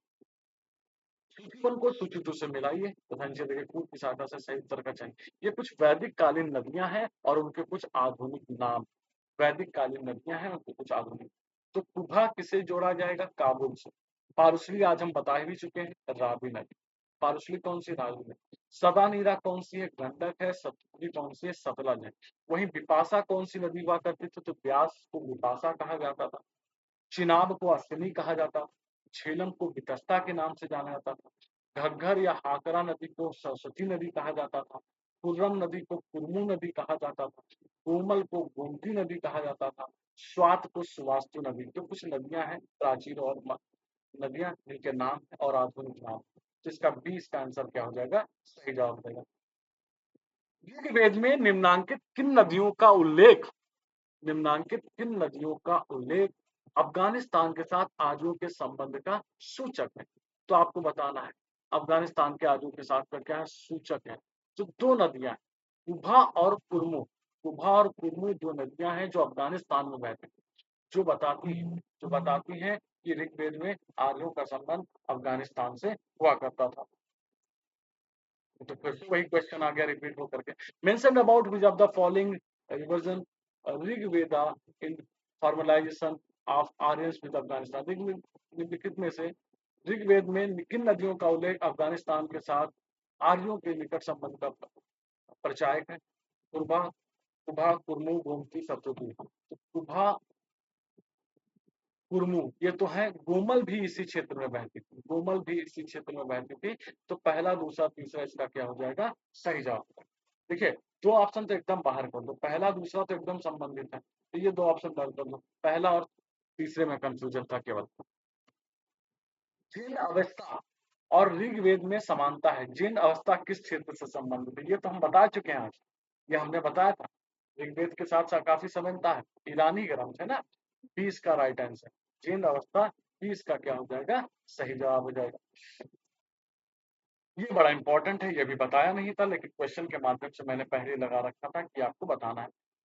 सूचीबद्ध को सूचित से मिलाइए तथा नीचे देखे कूट की सहायता से सही उत्तर का चयन। ये कुछ वैदिक कालीन नदियां हैं और उनके कुछ आधुनिक नाम। वैदिक कालीन नदियां हैं, उनके कुछ आधुनिक। तो कुभा किसे जोड़ा जाएगा? काबुल से। पारुशली आज हम बता ही चुके हैं, रावी नदी। पारुशली कौन सी? रावी नदी। सदा नीरा कौन सी है? गंडक है। सतलुज कौन सी है? सतलज है। वहीं बिपाशा कौन सी नदी हुआ करती थी? तो व्यास को बिपाशा कहा जाता था। चिनाब को अश्विनी कहा जाता, झेलम को वितस्ता के नाम से जाना जाता था, घग्घर या हाकरा नदी को सरस्वती नदी कहा जाता था, कुर्रम नदी को कुर्मू नदी कहा जाता था, कोमल को गोमती नदी कहा जाता था, स्वात को सुवास्तु नदी। तो कुछ नदियां हैं प्राचीन और नदियां जिनके नाम है और आधुनिक नाम। तो इसका बी, इसका आंसर क्या हो जाएगा, सही जवाब देगा। ऋग्वेद में निम्नांकित किन नदियों का उल्लेख, निम्नांकित किन नदियों का उल्लेख अफगानिस्तान के साथ आजू के संबंध का सूचक है? तो आपको बताना है अफगानिस्तान के आजू के साथ का क्या है, सूचक है। जो 2 नदियां, कुभा और कुर्मू, कुभा और कुर्मू 2 नदियां हैं जो अफगानिस्तान में बहती हैं, जो बताती हैं कि ऋग्वेद में आर्यों का संबंध अफगानिस्तान से हुआ करता था। तो फिर से वही क्वेश्चन आ गया रिपीट होकर के। Mention about which of the following reversion Rigveda in formalisation of Aryans with Afghanistan. निम्नलिखित में से ऋग्वेद में किन नदियों का उल्लेख अफगानिस्तान के साथ आर्यों के निकट संबंध का प्रचायक है। कुर्बा, कुभा, कुर्मु, गोमती, सतुतु। तो कुभा, कुर्मु ये तो है, गोमल भी इसी क्षेत्र में बहती थी, गोमल भी इसी क्षेत्र में बहती थी। तो पहला, दूसरा, तीसरा इसका क्या हो जाएगा? सही जवाब। देखिए, 2 ऑप्शन तो एकदम बाहर कर दो, पहला, दूसरा तो एकदम संबंधित है, तो ये 2 ऑप्शन बाहर कर दो। पहला और तीसरे में कन्फ्यूजन था केवल। जीर्ण अवस्था और ऋग्वेद में समानता है। जीर्ण अवस्था किस क्षेत्र से संबंधित है? ये तो हम बता चुके हैं आज, ये हमने बताया था। ऋग्वेद के साथ काफी समानता है, ईरानी ग्रंथ है ना। 20 का राइट आंसर, जीर्ण अवस्था 20 का क्या हो जाएगा? सही जवाब हो जाएगा। ये बड़ा इंपॉर्टेंट है, ये भी बताया नहीं था, लेकिन क्वेश्चन के माध्यम से मैंने पहले लगा रखा था कि आपको बताना है।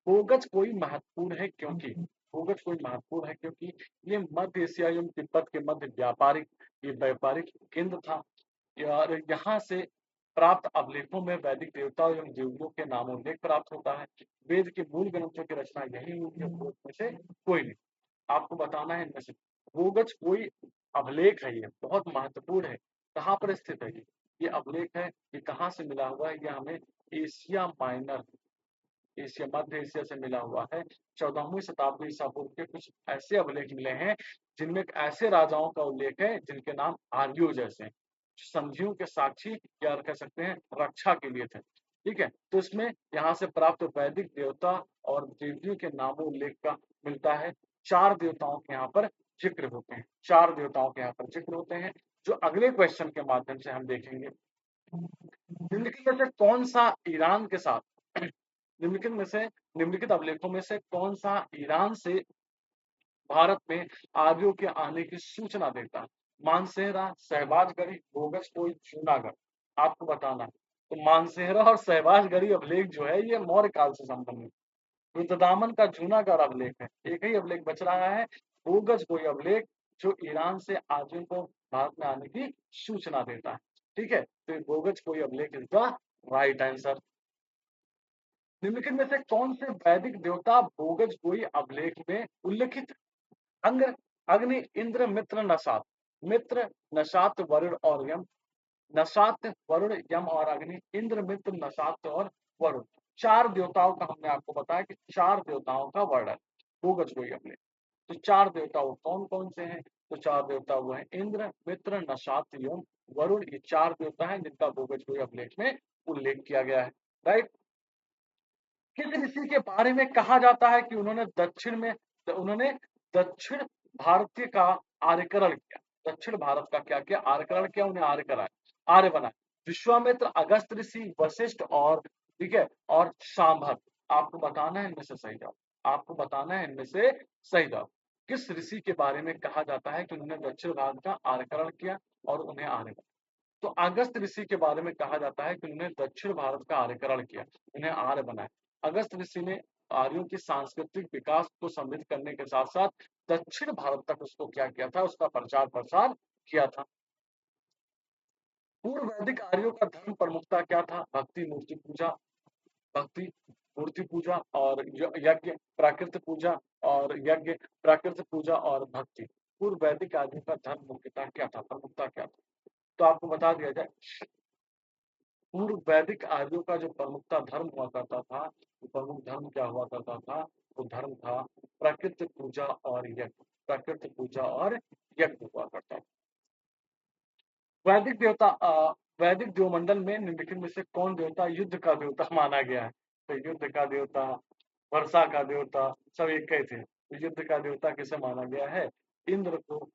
बोगज कोई महत्वपूर्ण है क्योंकि, बोगज कोई महत्वपूर्ण है क्योंकि ये मध्य एशिया एवं तिब्बत के मध्य व्यापारिक केंद्र था। और यहाँ से प्राप्त अभिलेखों में वैदिक देवताओं एवं देवियों के नामोल्लेख प्राप्त होता है। वेद के मूल ग्रंथों की रचना यही हुई है, में से कोई नहीं। आपको बताना है इनमें से बोगज कोई अभिलेख है, ये बहुत महत्वपूर्ण है। कहाँ पर स्थित है ये अभिलेख है, ये कहाँ से मिला हुआ है? ये हमें एशिया माइनर, एशिया, मध्य एशिया से मिला हुआ है। 14वीं शताब्दी ईसा पूर्व के कुछ ऐसे अभिलेख मिले हैं जिनमें ऐसे राजाओं का उल्लेख है जिनके नाम आर्यों जैसे हैं, जो संधियों के साक्षी या कह सकते हैं रक्षा के लिए थे। ठीक है, तो इसमें यहाँ से प्राप्त वैदिक देवता और देवियों के नामों उल्लेख का मिलता है। 4 देवताओं के यहाँ पर जिक्र होते हैं, 4 देवताओं के यहाँ पर जिक्र होते हैं, जो अगले क्वेश्चन के माध्यम से हम देखेंगे। निम्नलिखित में से कौन सा ईरान के साथ निम्नलिखित अभिलेखों में से कौन सा ईरान से भारत में आर्यों के आने की सूचना देता है? मानसेहरा, शहबाजगढ़ी, बोगस कोई, जूनागढ़। आपको बताना है। तो मानसेहरा और शहबाजगढ़ी अभिलेख जो है ये मौर्य काल से संबंधित। रुद्रदामन का जूनागढ़ अभिलेख है, एक ही अभिलेख बच रहा है, बोगस कोई अभिलेख जो ईरान से आर्यों को भारत में आने की सूचना देता है। ठीक है, तो बोगस कोई अभिलेख इज द राइट आंसर। निम्नलिखित में से कौन से वैदिक देवता बोगज कोई अभिलेख में उल्लिखित? अंग, अग्नि, इंद्र, मित्र, नशात। मित्र, नशात, वरुण और यम। नशात, वरुण, यम और अग्नि, इंद्र, मित्र, नशात और वरुण। 4 देवताओं का हमने आपको बताया कि 4 देवताओं का वर्णन बोगज कोई अभिलेख। तो 4 देवता वो कौन कौन से हैं? तो 4 देवता वो हैं इंद्र, मित्र, नशात एवं वरुण। ये 4 देवता हैं जिनका बोगज कोई अभिलेख में उल्लेख किया गया है। राइट। किस ऋषि के बारे में कहा जाता है कि उन्होंने दक्षिण भारतीय का आर्यकरण किया? दक्षिण भारत का क्या किया? आर्यकरण किया, उन्हें आर्य कराया, आर्य बनाया। विश्वामित्र, अगस्त ऋषि, वशिष्ठ और, ठीक है, और सांभर। आपको बताना है इनमें से सही जवाब, आपको बताना है इनमें से सही जवाब। किस ऋषि के बारे में कहा जाता है कि उन्होंने दक्षिण भारत का आर्यकरण किया और उन्हें आर्य बनाया? तो अगस्त ऋषि के बारे में कहा जाता है कि उन्होंने दक्षिण भारत का आर्यकरण किया, उन्हें आर्य बनाया। अगस्त ऋषि ने आर्यों की सांस्कृतिक विकास को समृद्ध करने के साथ साथ दक्षिण भारत तक उसको क्या किया था? उसका प्रचार प्रसार किया था। पूर्व वैदिक आर्यों का धर्म प्रमुखता क्या था? भक्ति, मूर्ति पूजा, भक्ति, मूर्ति पूजा और यज्ञ, प्राकृत पूजा और यज्ञ, प्राकृत पूजा और भक्ति। पूर्व वैदिक आर्यों का धर्म मुख्यतः क्या था, प्रमुखता क्या था? तो आपको बता दिया जाए, पूर्व वैदिक आर्यों का जो प्रमुखता धर्म हुआ करता था, वो प्रमुख धर्म क्या हुआ करता था? वो धर्म था प्राकृत पूजा और यज्ञ, प्राकृत पूजा और यज्ञ हुआ करता था। वैदिक देवमंडल में निम्नलिखित में से कौन देवता युद्ध का देवता माना गया है? तो युद्ध का देवता, वर्षा का देवता, सब एक ही थे। तो युद्ध का देवता किसे माना गया है? इंद्र को।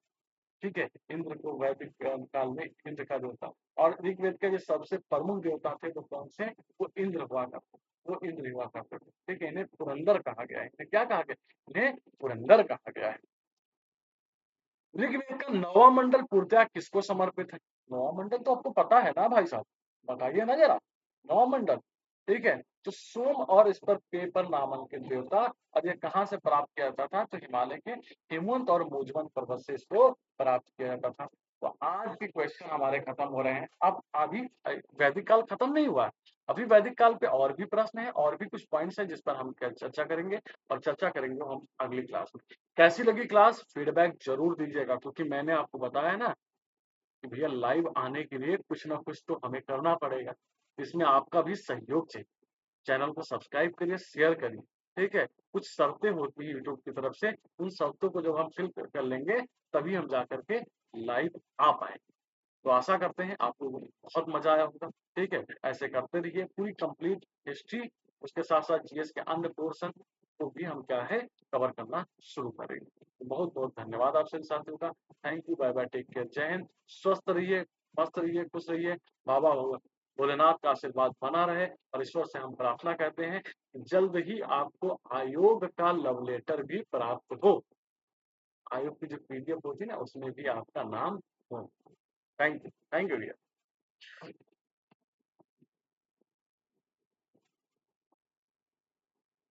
ठीक है, इंद्र को वैदिक काल में इंद्र का देवता। और ऋग्वेद के जो सबसे प्रमुख देवता थे वो कौन से? वो इंद्र हुआ करते, वो इंद्र हुआ करते थे। ठीक है, इन्हें पुरंदर कहा गया है। इन्हें क्या कहा गया? इन्हें पुरंदर कहा गया है। ऋग्वेद का 9वां मंडल पूर्णतः किसको समर्पित है? 9वां मंडल तो आपको पता है ना भाई साहब, बताइए ना जरा। 9वां मंडल, ठीक है, तो सोम और इस पर पेपर नामांकित देवता। और ये कहाँ से प्राप्त किया जाता था? तो हिमालय के हेमवंत और मोजवंत पर्वत से इसको प्राप्त किया जाता था। तो आज के क्वेश्चन हमारे खत्म हो रहे हैं। अब अभी वैदिक काल खत्म नहीं हुआ है, अभी वैदिक काल पे और भी प्रश्न है और भी कुछ पॉइंट्स है जिस पर हम चर्चा करेंगे, और चर्चा करेंगे हम अगली क्लास में। कैसी लगी क्लास? फीडबैक जरूर दीजिएगा, क्योंकि मैंने आपको बताया ना कि भैया लाइव आने के लिए कुछ ना कुछ तो हमें करना पड़ेगा, इसमें आपका भी सहयोग चाहिए। चैनल को सब्सक्राइब करिए, शेयर करिए, ठीक है? कुछ शर्तें होती हैं यूट्यूब की तरफ से, उन शर्तों को जब हम फिल कर लेंगे, तभी हम जा कर के लाइव आ पाएँगे। तो आशा करते हैं आप लोगों को बहुत मज़ा आया होगा, ठीक है? ऐसे करते रहिए, पूरी कंप्लीट हिस्ट्री, उसके साथ-साथ जीएस के अन्य पोर्शन को भी हम क्या है, कवर करना शुरू करेंगे। तो बहुत-बहुत धन्यवाद आप सभी साथियों का। Thank you, bye bye, take care, जय हिंद। स्वस्थ रहिए, मस्त रहिए, खुश रहिए। बाबा भोलेनाथ का आशीर्वाद बना रहे और ईश्वर से हम प्रार्थना करते हैं कि जल्द ही आपको आयोग का लव लेटर भी प्राप्त हो। आयोग की जो पीडीएफ होती है ना, उसमें भी आपका नाम हो। Thank you dear.